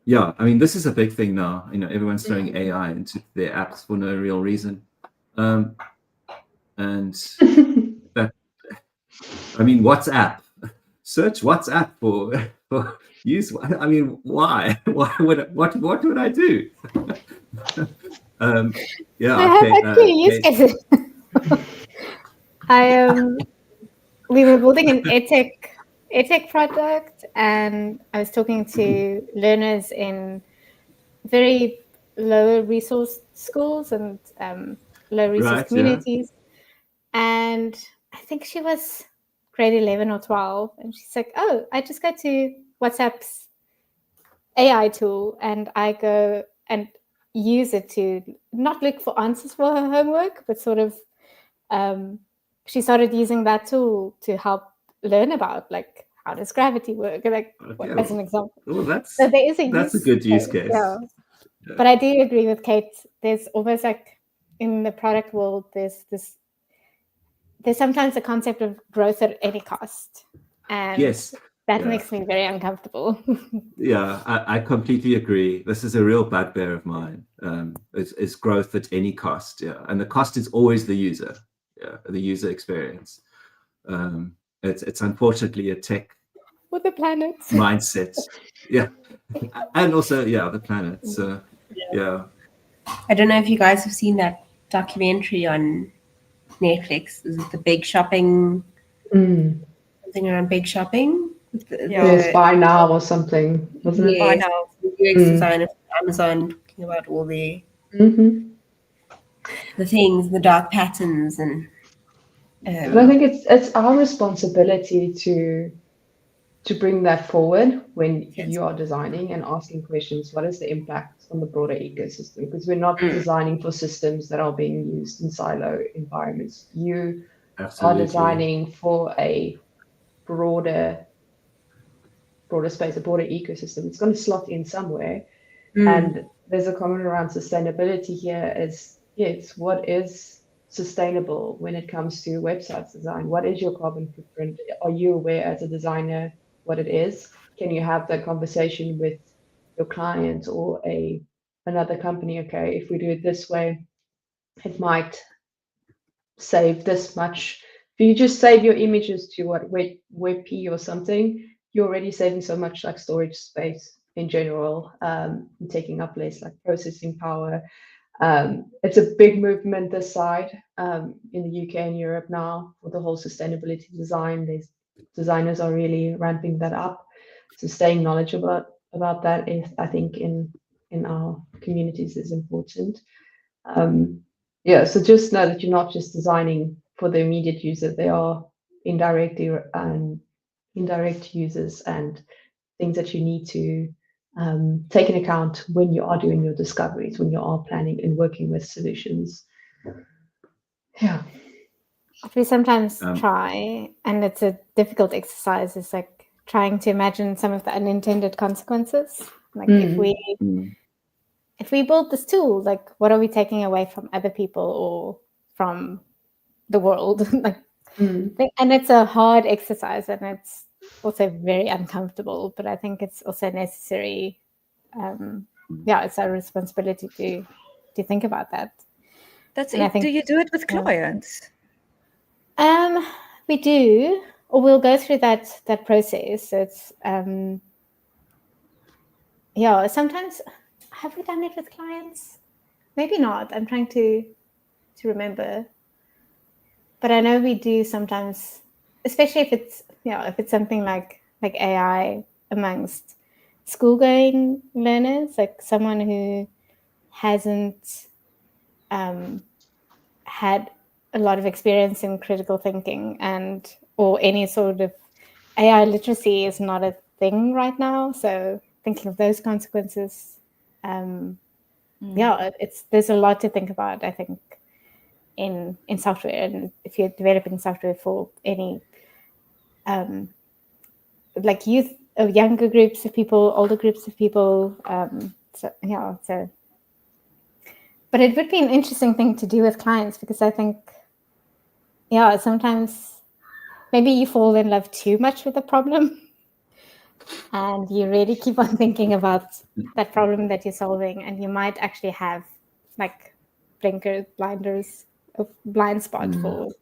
Yeah, I mean, this is a big thing now. You know, everyone's throwing AI into their apps for no real reason. And that, I mean, WhatsApp. Search WhatsApp for use. I mean, why? What would I do? Yeah, I have actually use cases. We were building an edtech project, and I was talking to learners in very low resource schools and low resource communities. And I think she was grade 11 or 12, and she's like, oh, I just go to WhatsApp's AI tool and I go and use it to not look for answers for her homework, but sort of she started using that tool to help learn about, like, how does gravity work, like as an example. Well, that's so there is a good use case. Yeah. But I do agree with Kate. There's almost like in the product world, there's sometimes the concept of growth at any cost, and that makes me very uncomfortable. Yeah, I completely agree. This is a real bugbear of mine. It's growth at any cost. Yeah, and the cost is always the user. Yeah, the user experience. It's unfortunately a tech with the planet mindset. Yeah, and also the planet. So yeah. I don't know if you guys have seen that documentary on Netflix. Is it the big shopping? Something around big shopping. Yes, buy now or something, wasn't it? Buy now. UX designer for Amazon, talking about all the things, the dark patterns, and. But I think it's our responsibility to bring that forward when you are designing and asking questions. What is the impact on the broader ecosystem? Because we're not designing for systems that are being used in silo environments. You are designing for a broader space, a broader ecosystem. It's going to slot in somewhere. And there's a comment around sustainability here is, yes, what is sustainable when it comes to websites design? What is your carbon footprint? Are you aware as a designer what it is? Can you have that conversation with your client or another company? Okay, if we do it this way, it might save this much. If you just save your images to WebP or something, you're already saving so much, like storage space in general, taking up less like processing power. It's a big movement this side in the UK and Europe now for the whole sustainability design. Designers are really ramping that up. So staying knowledgeable about that is, I think, in our communities is important. So just know that you're not just designing for the immediate user. They are indirect users and things that you need to take into account when you are doing your discoveries, when you are planning and working with solutions. Yeah. What we sometimes Um, try, and it's a difficult exercise, is like trying to imagine some of the unintended consequences. Like if we build this tool, like what are we taking away from other people or from the world? Like, and it's a hard exercise, and it's also very uncomfortable, but I think it's also necessary. It's our responsibility to think about that. That's And I it. think, Do you do it with clients? we do, or we'll go through that process. So it's sometimes have we done it with clients? Maybe not. I'm trying to remember. But I know we do sometimes, especially if it's something like AI amongst school-going learners, like someone who hasn't had a lot of experience in critical thinking or any sort of AI literacy is not a thing right now. So thinking of those consequences, there's a lot to think about, I think, in software. And if you're developing software for any like youth, younger groups of people, older groups of people, but it would be an interesting thing to do with clients, because I think, sometimes maybe you fall in love too much with the problem and you really keep on thinking about that problem that you're solving, and you might actually have like blinders, a blind spot for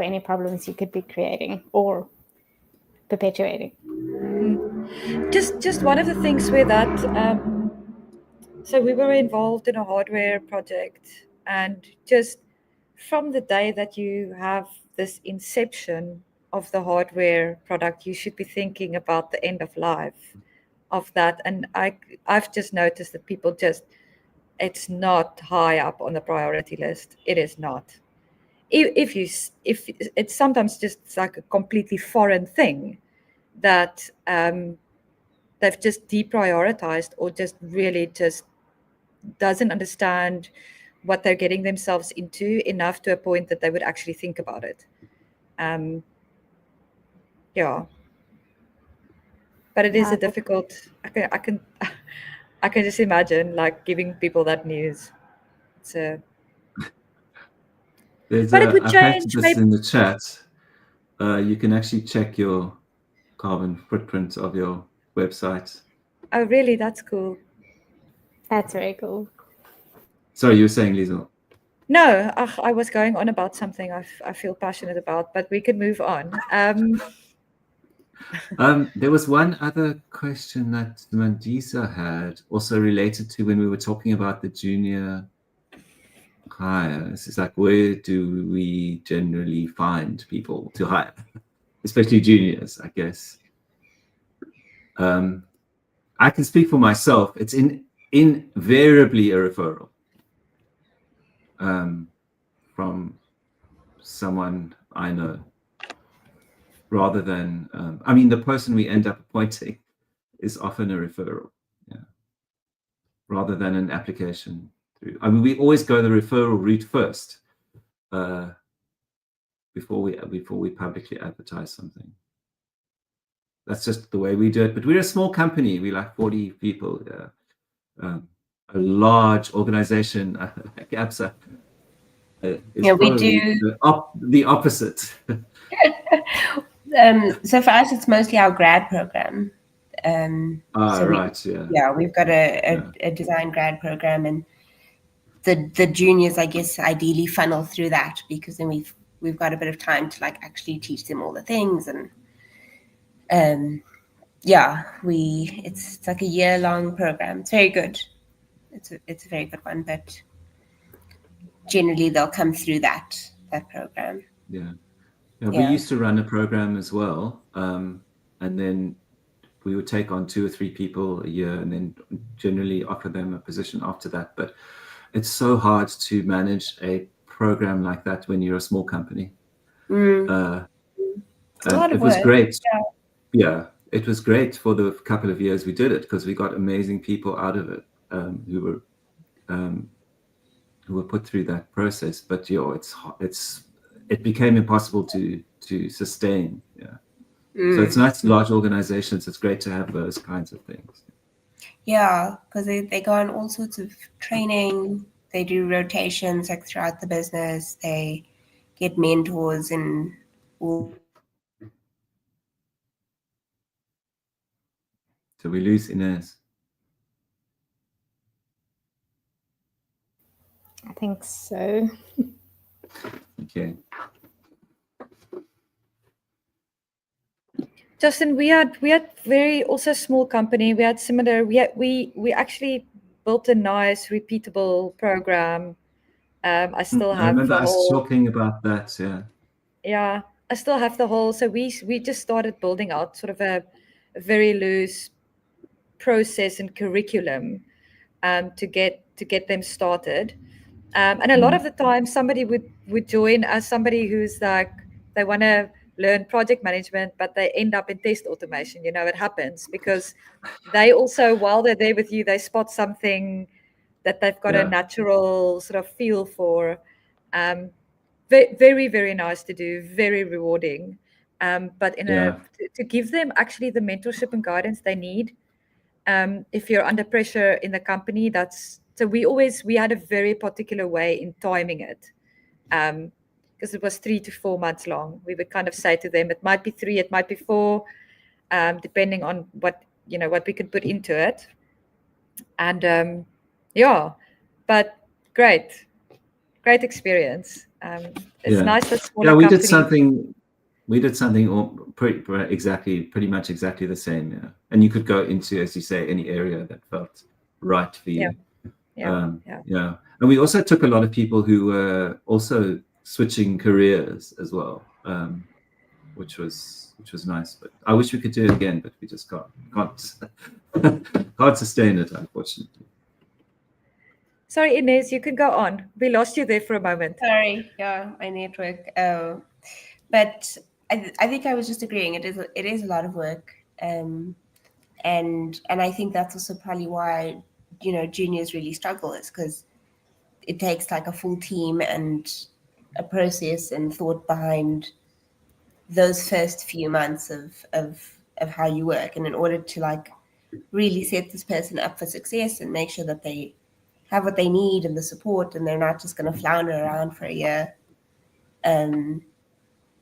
any problems you could be creating or perpetuating. Just one of the things where that so we were involved in a hardware project, and just from the day that you have this inception of the hardware product, you should be thinking about the end of life of that. And I've just noticed that people it's not high up on the priority list. It is not. If it's sometimes just like a completely foreign thing that they've just deprioritized, or just really just doesn't understand what they're getting themselves into enough to a point that they would actually think about it. But it is a difficult. I can just imagine like giving people that news. So, but it would I change. posted this in the chat. You can actually check your carbon footprint of your website. Oh, really? That's cool. That's very cool. Sorry, you were saying, Liesel? No, I was going on about something I feel passionate about, but we can move on. There was one other question that Mandisa had, also related to when we were talking about the junior hires. It's like, where do we generally find people to hire, especially juniors, I guess. I can speak for myself. It's invariably a referral from someone I know, rather than, I mean, the person we end up appointing is often a referral, rather than an application. I mean, we always go the referral route first before we publicly advertise something. That's just the way we do it. But we're a small company. We're like 40 people. A large organization like Absa is probably the opposite. So for us, it's mostly our grad program. Right. Yeah, we've got a design grad program, and the juniors, I guess, ideally funnel through that, because then we've got a bit of time to like actually teach them all the things. And it's like a year-long program. It's very good. It's a very good one, but generally they'll come through that program. We used to run a program as well, and then we would take on 2 or 3 people a year, and then generally offer them a position after that. But it's so hard to manage a program like that when you're a small company. It's a lot of it was work. great. Yeah, it was great for the couple of years we did it, because we got amazing people out of it, who were who were put through that process. But it became impossible to sustain. Yeah. So it's nice, large organizations. It's great to have those kinds of things. Yeah, because they go on all sorts of training. They do rotations like throughout the business. They get mentors and all. So we lose Inez. I think so. Okay. Justin, we had very also small company. We had similar. We actually built a nice repeatable program. I still I have remember the us whole. talking about that. Yeah. Yeah, I still have the whole. So we just started building out sort of a very loose process and curriculum to get them started. And a lot of the time, somebody would join as somebody who's like they want to learn project management, but they end up in test automation. You know, it happens because they also, while they're there with you, they spot something that they've got a natural sort of feel for. Very, very nice to do, very rewarding. But to give them actually the mentorship and guidance they need. If you're under pressure in the company, so we had a very particular way in timing it. Because it was 3 to 4 months long. We would kind of say to them, it might be 3, it might be 4, depending on what we could put into it. And but great experience. It's nice that smaller we companies. we did something pretty much exactly the same. Yeah, and you could go into, as you say, any area that felt right for you. Yeah. And we also took a lot of people who were also switching careers as well, which was nice. But I wish we could do it again, but we just can't sustain it, unfortunately. Sorry, Inez, you can go on. We lost you there for a moment. Sorry, yeah, my network. But I think I was just agreeing. It is a lot of work, and I think that's also probably why juniors really struggle, is because it takes like a full team and a process and thought behind those first few months of how you work, and in order to like really set this person up for success and make sure that they have what they need and the support, and they're not just going to flounder around for a year,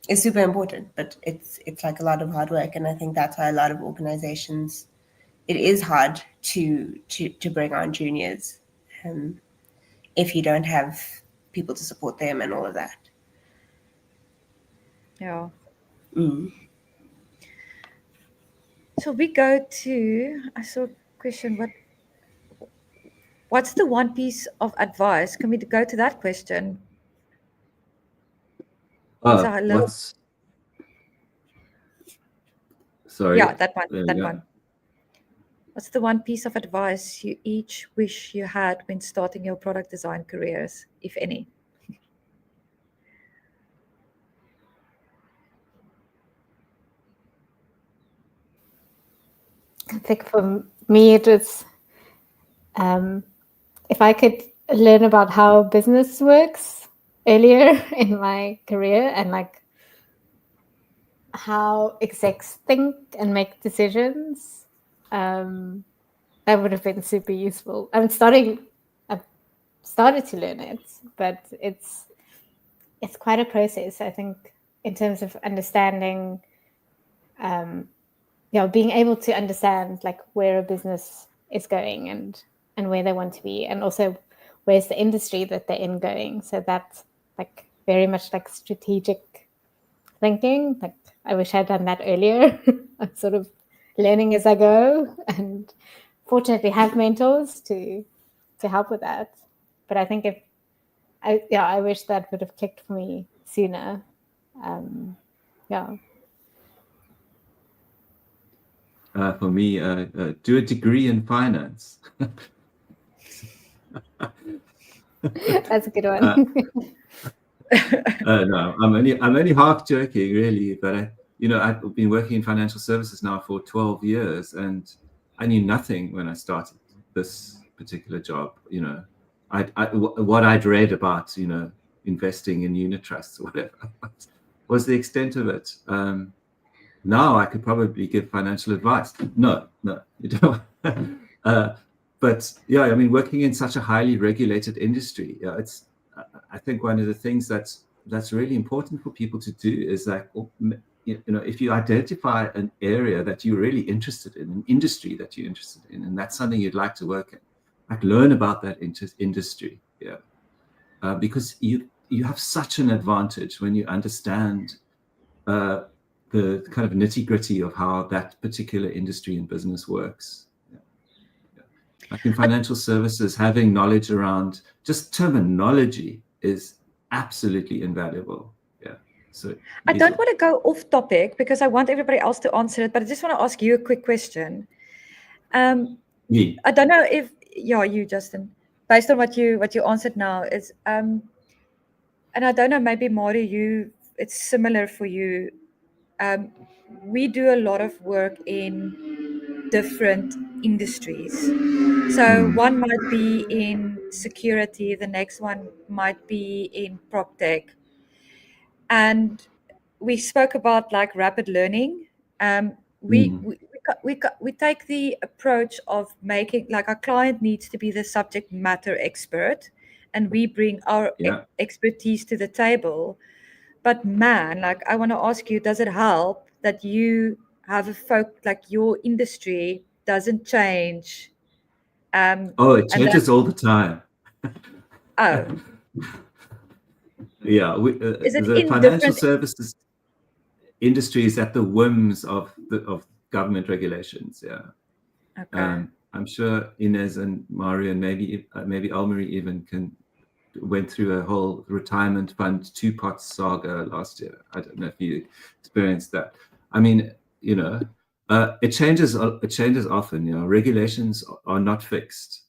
is super important. But it's like a lot of hard work, and I think that's why a lot of organizations, it is hard to bring on juniors if you don't have people to support them and all of that. Yeah. So we go to, I saw a question, what's the one piece of advice? Can we go to that question? Sorry. Yeah, that one. What's the one piece of advice you each wish you had when starting your product design careers, if any? I think for me, it was if I could learn about how business works earlier in my career, and like how execs think and make decisions, that would have been super useful. I've started to learn it, but it's quite a process, I think, in terms of understanding, being able to understand like where a business is going and where they want to be, and also where's the industry that they're in going. So that's like very much like strategic thinking. Like I wish I'd done that earlier. I'm sort of learning as I go, and fortunately have mentors to help with that. But I think I wish that would have clicked for me sooner. For me, do a degree in finance. That's a good one. No, I'm only half joking, really. But I've been working in financial services now for 12 years, and I knew nothing when I started this particular job. what I'd read about, investing in unit trusts or whatever was the extent of it. Now I could probably give financial advice. No, you don't. But yeah, I mean, working in such a highly regulated industry, I think one of the things that's really important for people to do is like, if you identify an area that you're really interested in, an industry that you're interested in, and that's something you'd like to work in, like learn about that industry. Yeah, because you have such an advantage when you understand the kind of nitty-gritty of how that particular industry and business works. Like in financial services, having knowledge around just terminology is absolutely invaluable. Yeah. So I don't want to go off topic because I want everybody else to answer it, but I just want to ask you a quick question. Me. I don't know if you, Justin, based on what you answered now is, and I don't know, maybe Mari, it's similar for you. We do a lot of work in different industries. So one might be in security, the next one might be in prop tech. And we spoke about like rapid learning. We take the approach of making, like, our client needs to be the subject matter expert, and we bring our expertise to the table. But man, like, I want to ask you, does it help that you have like your industry doesn't change? It changes all the time. Oh. Yeah, Is it the financial services industry is at the whims of government regulations. Yeah. Okay. I'm sure Inez and Mario and maybe Almarie even went through a whole retirement fund 2-part saga last year. I don't know if you experienced that. I mean, it changes often. Regulations are not fixed.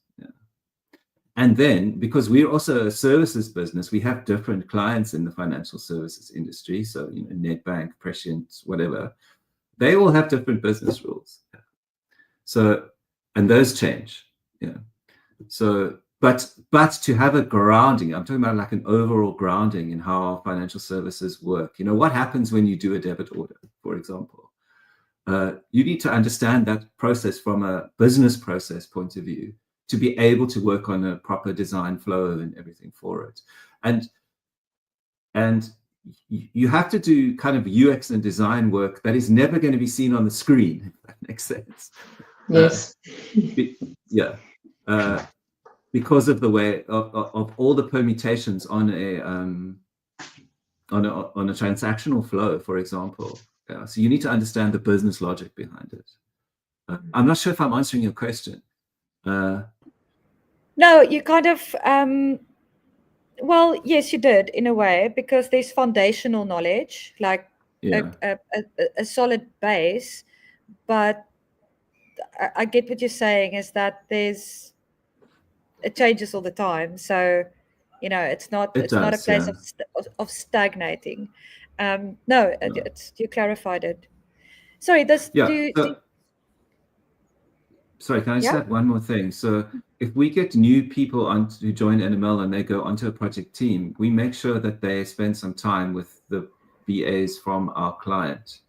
And then, because we're also a services business, we have different clients in the financial services industry. So, Nedbank, Prescient, whatever, they all have different business rules. So, and those change. Yeah. So, but to have a grounding, I'm talking about like an overall grounding in how financial services work. What happens when you do a debit order, for example? You need to understand that process from a business process point of view, to be able to work on a proper design flow and everything for it. And you have to do kind of UX and design work that is never going to be seen on the screen, if that makes sense. Yes. Because of the way of all the permutations on a transactional flow, for example. So you need to understand the business logic behind it. I'm not sure if I'm answering your question. No, you kind of, well, yes, you did in a way, because there's foundational knowledge, like a solid base. But I get what you're saying is that it changes all the time. So, it's not a place of stagnating. No, you clarified it. Sorry, Sorry, can I just add one more thing? So if we get new people to join NML and they go onto a project team, we make sure that they spend some time with the VAs from our client,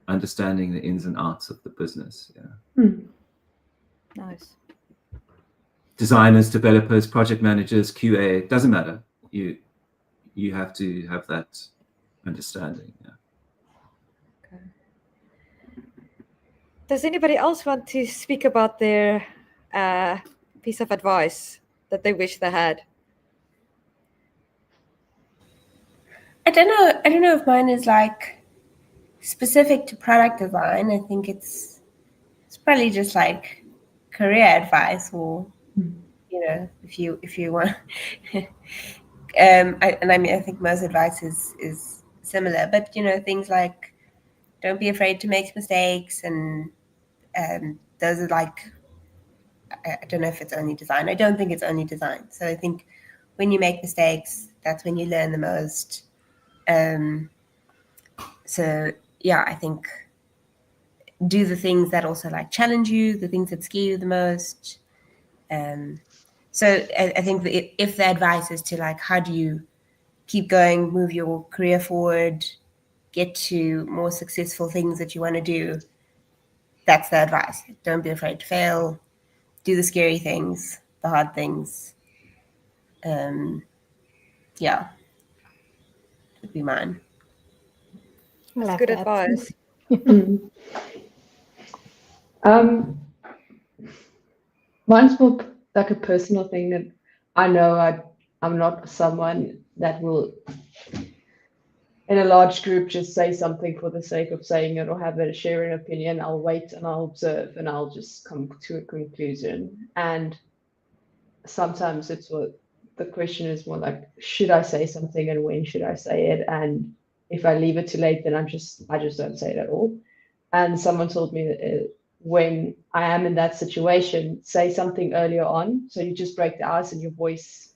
understanding the ins and outs of the business. Nice. Designers, developers, project managers, QA, doesn't matter. You have to have that understanding. Okay. Does anybody else want to speak about their piece of advice that they wish they had? I don't know if mine is like specific to product design. I think it's probably just like career advice, or if you want. I think most advice is similar, but things like don't be afraid to make mistakes, and those are like, I don't know if it's only design. I don't think it's only design. So I think when you make mistakes, that's when you learn the most. So yeah, I think do the things that also like challenge you, the things that scare you the most. So I think that if the advice is to like, how do you keep going, move your career forward, get to more successful things that you want to do, that's the advice. Don't be afraid to fail. Do the scary things, the hard things. Yeah, would be mine. I That's love good that. advice. Mine's more like a personal thing that I know I'm not someone that will, in a large group, just say something for the sake of saying it or have a share an opinion. I'll wait and I'll observe and I'll just come to a conclusion. And sometimes it's what the question is more like, should I say something and when should I say it? And if I leave it too late, then I just don't say it at all. And someone told me that when I am in that situation, say something earlier on. So you just break the ice and your voice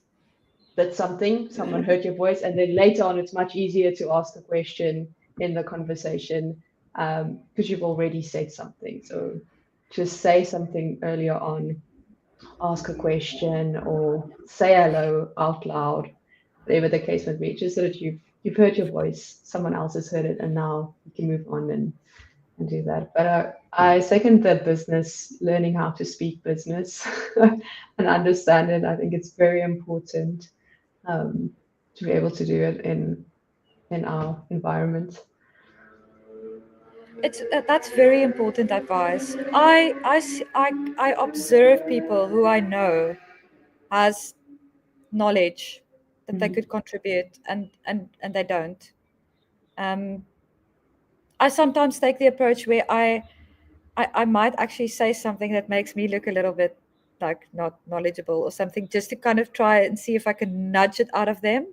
did something, someone heard your voice. And then later on, it's much easier to ask a question in the conversation because you've already said something. So just say something earlier on, ask a question or say hello out loud, whatever the case may be, just so that you've heard your voice, someone else has heard it, and now you can move on and do that. But I second the business, learning how to speak business and understand it. I think it's very important to be able to do it in our environment. That's very important advice. I observe people who I know has knowledge that they could contribute and they don't. I sometimes take the approach where I might actually say something that makes me look a little bit like not knowledgeable or something, just to kind of try and see if I can nudge it out of them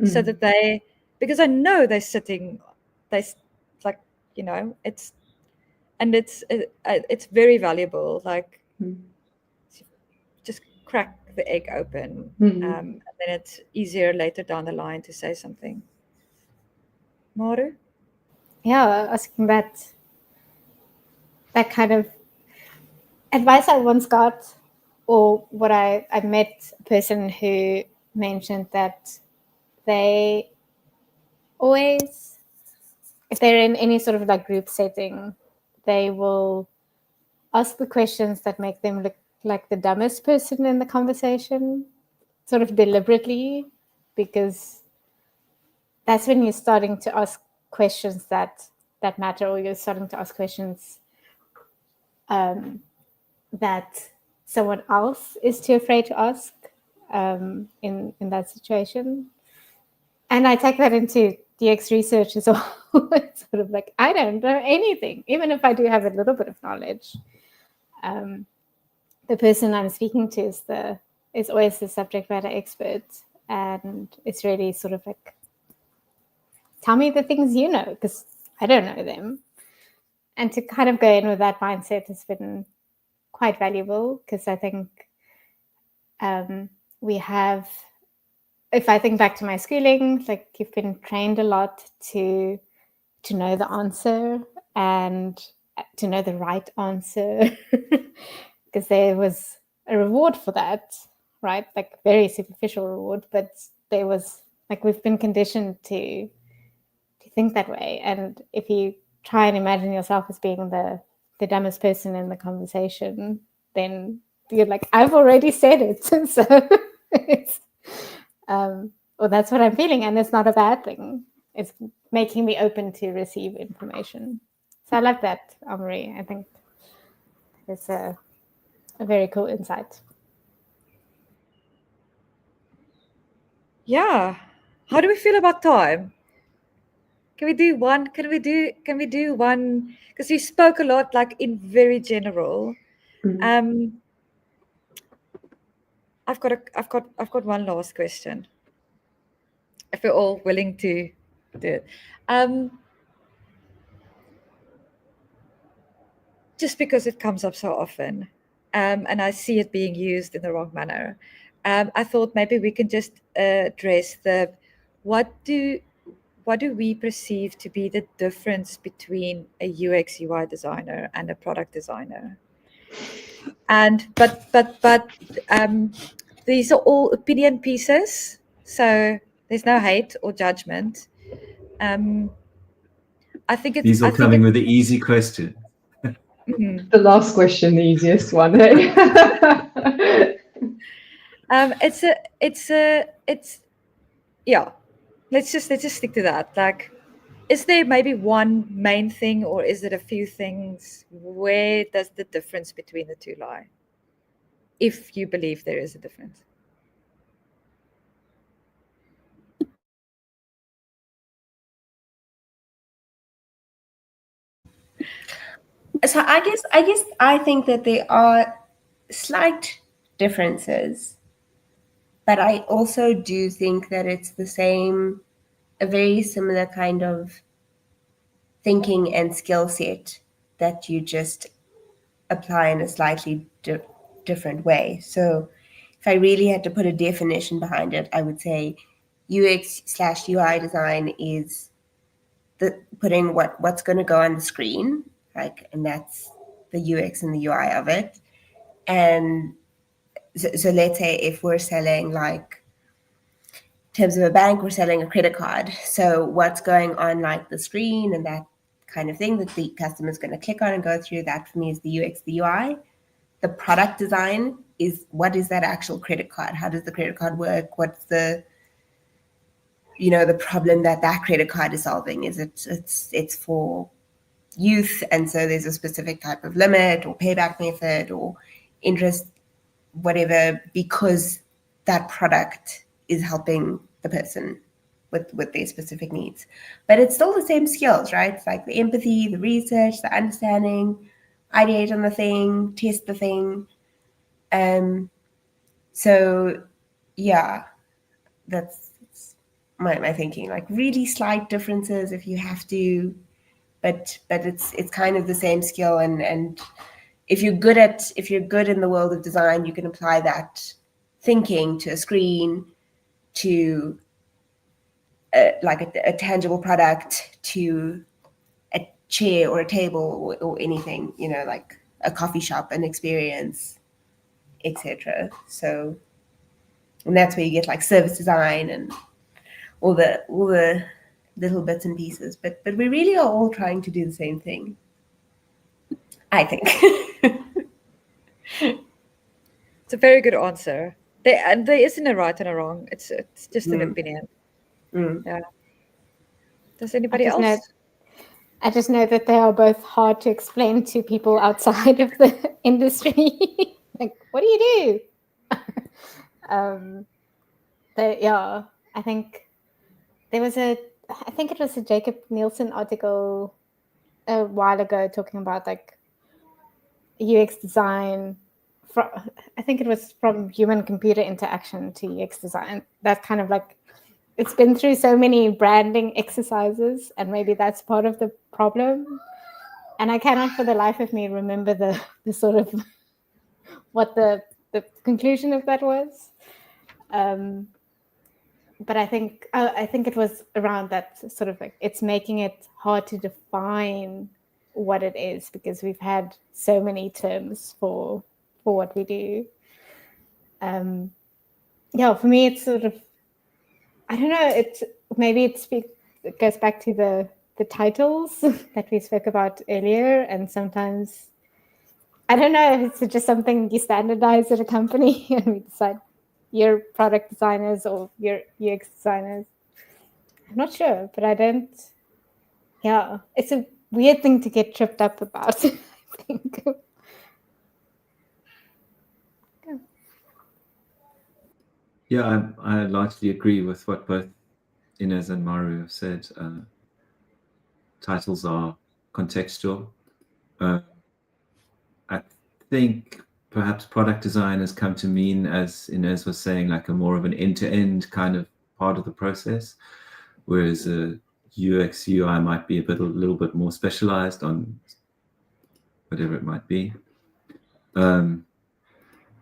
so that they, because I know they're sitting, it's very valuable. Like just crack the egg open, and then it's easier later down the line to say something. Maru? Yeah, asking that kind of advice I once got, or what I met a person who mentioned that they always, if they're in any sort of like group setting, they will ask the questions that make them look like the dumbest person in the conversation, sort of deliberately, because that's when you're starting to ask questions that matter, or you're starting to ask questions that someone else is too afraid to ask in that situation. And I take that into DX research as well. It's sort of like, I don't know anything, even if I do have a little bit of knowledge. The person I'm speaking to is always the subject matter expert, and it's really sort of like, tell me the things you know, because I don't know them. And to kind of go in with that mindset has been quite valuable, because I think we have, if I think back to my schooling, like you've been trained a lot to know the answer and to know the right answer, because there was a reward for that, right? Like very superficial reward, but there was, like, we've been conditioned to think that way. And if you try and imagine yourself as being the dumbest person in the conversation, then you're like, I've already said it. So it's, well, that's what I'm feeling. And it's not a bad thing. It's making me open to receive information. So I love that, Amri. I think it's a very cool insight. Yeah. How do we feel about time? Can we do one? Because you spoke a lot, like in very general. I've got one last question, if we're all willing to do it. Just because it comes up so often, and I see it being used in the wrong manner, I thought maybe we can just address what do we perceive to be the difference between a UX UI designer and a product designer? And but these are all opinion pieces, so there's no hate or judgment. I think it's These are coming with the easy question. The last question, the easiest one. Eh? Yeah. Let's just stick to that. Like, is there maybe one main thing, or is it a few things? Where does the difference between the two lie? If you believe there is a difference. So I guess I think that there are slight differences, but I also do think that it's a very similar kind of thinking and skill set that you just apply in a slightly different way. So if I really had to put a definition behind it, I would say UX/UI design is putting what's going to go on the screen, and that's the UX and the UI of it. And so let's say if we're selling, like, in terms of a bank, we're selling a credit card. So what's going on, like, the screen and that kind of thing that the customer is going to click on and go through, that for me is the UX, the UI. The product design is, what is that actual credit card? How does the credit card work? What's the problem that credit card is solving? Is it's for youth, and so there's a specific type of limit or payback method or interest, whatever, because that product is helping the person with their specific needs. But it's still the same skills, right? It's like the empathy, the research, the understanding, ideate on the thing, test the thing. So yeah, that's my thinking. Like, really slight differences if you have to, but it's kind of the same skill. And if you're good in the world of design, you can apply that thinking to a screen, to like a tangible product, to a chair or a table or anything, like a coffee shop, an experience, etc. So, and that's where you get like service design and all the little bits and pieces. But we really are all trying to do the same thing, I think. It's a very good answer. There isn't a right and a wrong. It's just an opinion. Yeah. Does anybody else? I just know that they are both hard to explain to people outside of the industry. Like, what do you do? Yeah, I think there was I think it was a Jacob Nielsen article a while ago talking about like UX design. I think it was from human computer interaction to UX design. That kind of like, it's been through so many branding exercises, and maybe that's part of the problem. And I cannot for the life of me remember the sort of what the conclusion of that was. But I think it was around that sort of like, it's making it hard to define what it is, because we've had so many terms for what we do. Yeah, for me, it's sort of, I don't know, it goes back to the titles that we spoke about earlier. And sometimes, I don't know if it's just something you standardize at a company and we decide you're product designers or you're UX designers. I'm not sure, but it's a weird thing to get tripped up about, I think. Yeah, I largely agree with what both Inez and Maru have said. Titles are contextual. I think perhaps product design has come to mean, as Inez was saying, like a more of an end-to-end kind of part of the process, whereas a UX UI might be a little bit more specialized on whatever it might be. I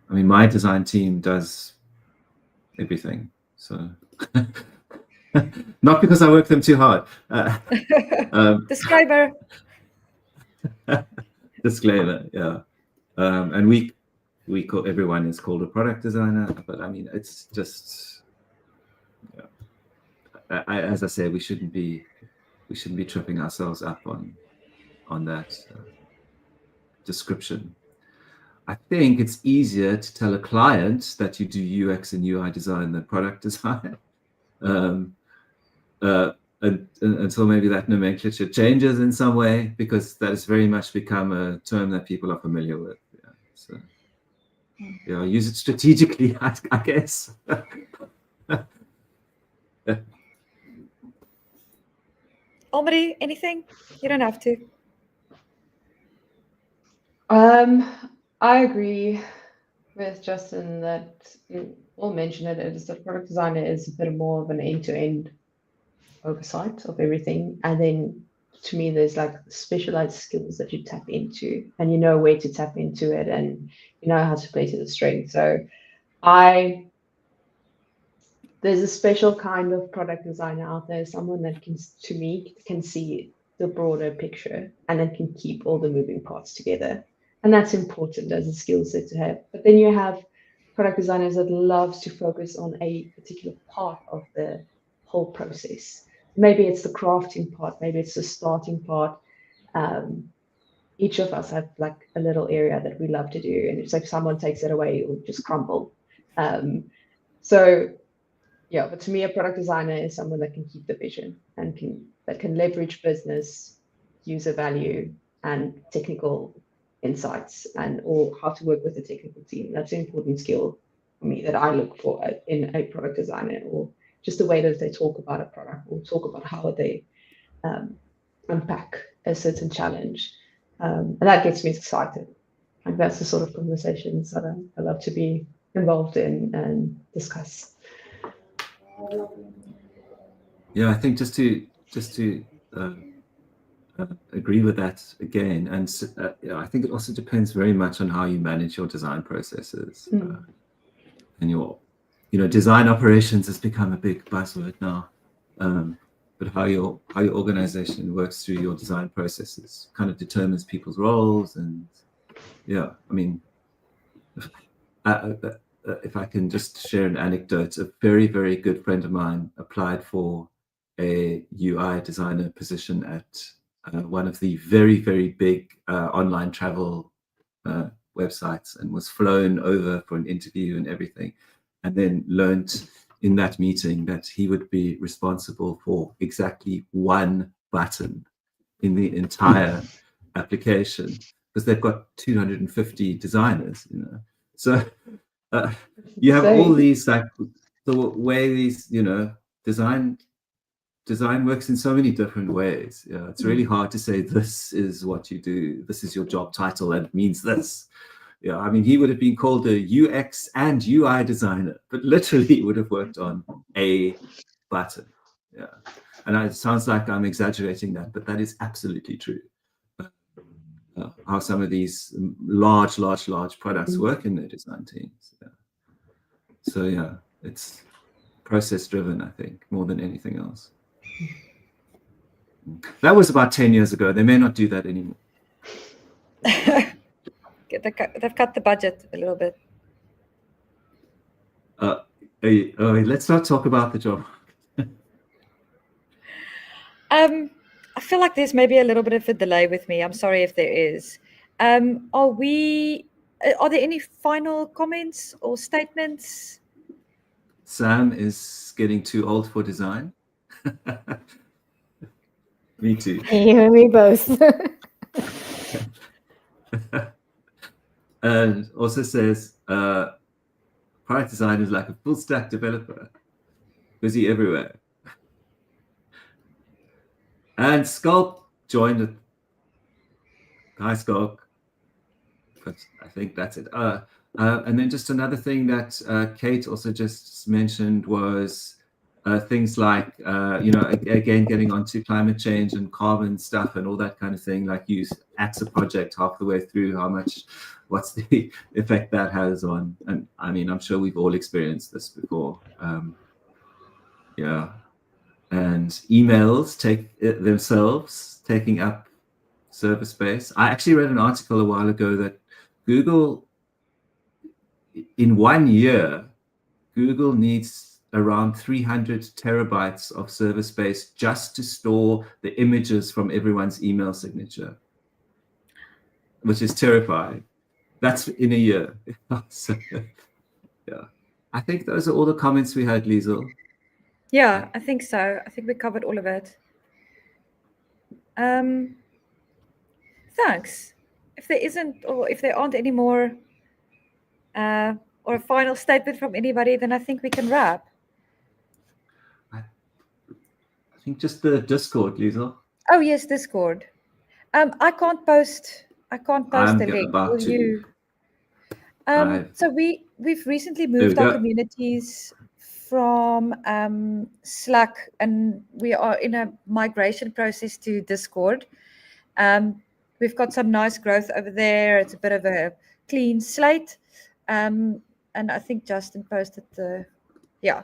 mean, my design team does everything, so not because I work them too hard. Disclaimer. Disclaimer, yeah. And we everyone is called a product designer, but I mean, it's just, as I say, we shouldn't be tripping ourselves up on that description. I think it's easier to tell a client that you do UX and UI design than product design. Until maybe that nomenclature changes in some way, because that has very much become a term that people are familiar with. Yeah. So, yeah, use it strategically, I guess. Almarie, anything? You don't have to. I agree with Justin that you all mentioned it, is that product designer is a bit more of an end-to-end oversight of everything. And then to me, there's like specialized skills that you tap into, and you know where to tap into it, and you know how to play to the strength. So there's a special kind of product designer out there, someone that can, to me, can see the broader picture and then can keep all the moving parts together. And that's important as a skill set to have. But then you have product designers that loves to focus on a particular part of the whole process. Maybe it's the crafting part, maybe it's the starting part. Each of us have like a little area that we love to do, and it's like someone takes it away, it will just crumble. So yeah, but to me, a product designer is someone that can keep the vision and can leverage business, user value, and technical insights, and or how to work with a technical team. That's an important skill for me that I look for in a product designer, or just the way that they talk about a product or talk about how they unpack a certain challenge. And that gets me excited. Like that's the sort of conversations that I love to be involved in and discuss. Yeah, I think just to agree with that again, and I think it also depends very much on how you manage your design processes, and your, design operations has become a big buzzword now, but how your organization works through your design processes kind of determines people's roles. And yeah, I mean, if I can just share an anecdote, a very, very good friend of mine applied for a UI designer position at one of the very, very big online travel websites, and was flown over for an interview and everything, and then learned in that meeting that he would be responsible for exactly one button in the entire application, because they've got 250 designers, So you have all these, like, the way these, design works in so many different ways. Yeah, it's really hard to say this is what you do, this is your job title, and it means this. Yeah, I mean, he would have been called a UX and UI designer, but literally would have worked on a button. Yeah, and it sounds like I'm exaggerating that, but that is absolutely true. How some of these large products work in their design teams. Yeah. So yeah, it's process driven, I think, more than anything else. That was about 10 years ago. They may not do that anymore. They've cut the budget a little bit. Let's not talk about the job. I feel like there's maybe a little bit of a delay with me. I'm sorry if there is. Are there any final comments or statements? Sam is getting too old for design. Me too. You and me both. And also says, product design is like a full stack developer, busy everywhere. And Skulk joined it. Hi, Skulk. But I think that's it. And then just another thing that Kate also just mentioned was things like, again, getting onto climate change and carbon stuff and all that kind of thing, like use Absa project half the way through, what's the effect that has on, and I mean, I'm sure we've all experienced this before. Yeah. And emails themselves taking up server space. I actually read an article a while ago that Google in 1 year, Google needs around 300 terabytes of server space just to store the images from everyone's email signature, which is terrifying. That's in a year. So, yeah. I think those are all the comments we had, Liesel. Yeah, I think so. I think we covered all of it. Thanks. If there isn't, or if there aren't any more, or a final statement from anybody, then I think we can wrap. I think just the Discord, Liesel. Oh yes, Discord. I can't post I'm the link. about Will to. you? So we've recently we moved our go. communities from Slack, and we are in a migration process to Discord. We've got some nice growth over there. It's a bit of a clean slate. And I think Justin posted yeah.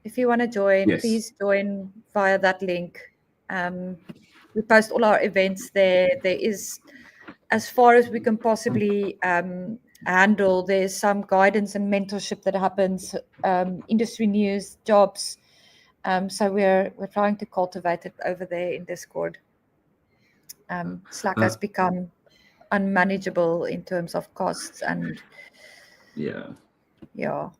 If you want to join, Yes. please join via that link. We post all our events there. There is, as far as we can possibly handle, there's some guidance and mentorship that happens, industry news, jobs. So we're trying to cultivate it over there in Discord. Slack has become unmanageable in terms of costs and yeah. Yeah.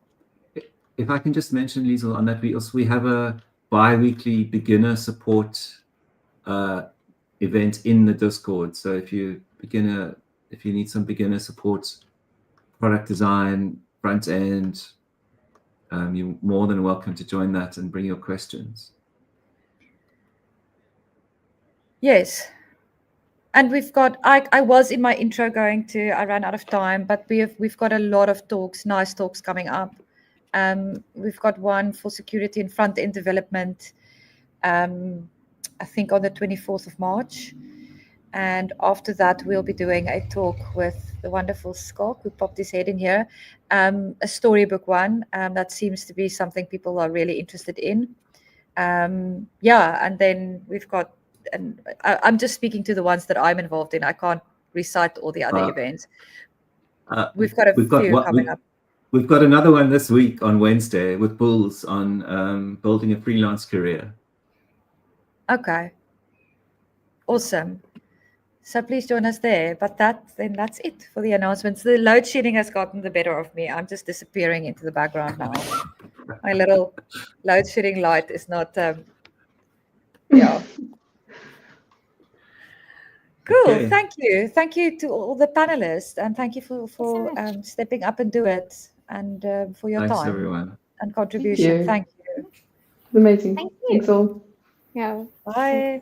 If I can just mention, Liesel, on that, we have a bi-weekly beginner support event in the Discord. So if you need some beginner support, product design, front end, you're more than welcome to join that and bring your questions. Yes. And we've got, I was in my intro I ran out of time, but we've got a lot of talks, nice talks coming up. We've got one for security and front end development, I think on the 24th of March. And after that, we'll be doing a talk with the wonderful Scott, who popped his head in here, a storybook one. That seems to be something people are really interested in. Yeah, and then we've got, and I'm just speaking to the ones that I'm involved in. I can't recite all the other events. We've got a few coming up. We've got another one this week on Wednesday with Bulls on building a freelance career. Okay. Awesome. So please join us there. But that's it for the announcements. The load shedding has gotten the better of me. I'm just disappearing into the background now. My little load shedding light is not, yeah. Cool. Okay. Thank you. Thank you to all the panelists, and thank you for stepping up and do it, and for your Thanks, time everyone. and contribution. Thank Thank you. Amazing. Thank you. Thanks all. Yeah. Bye.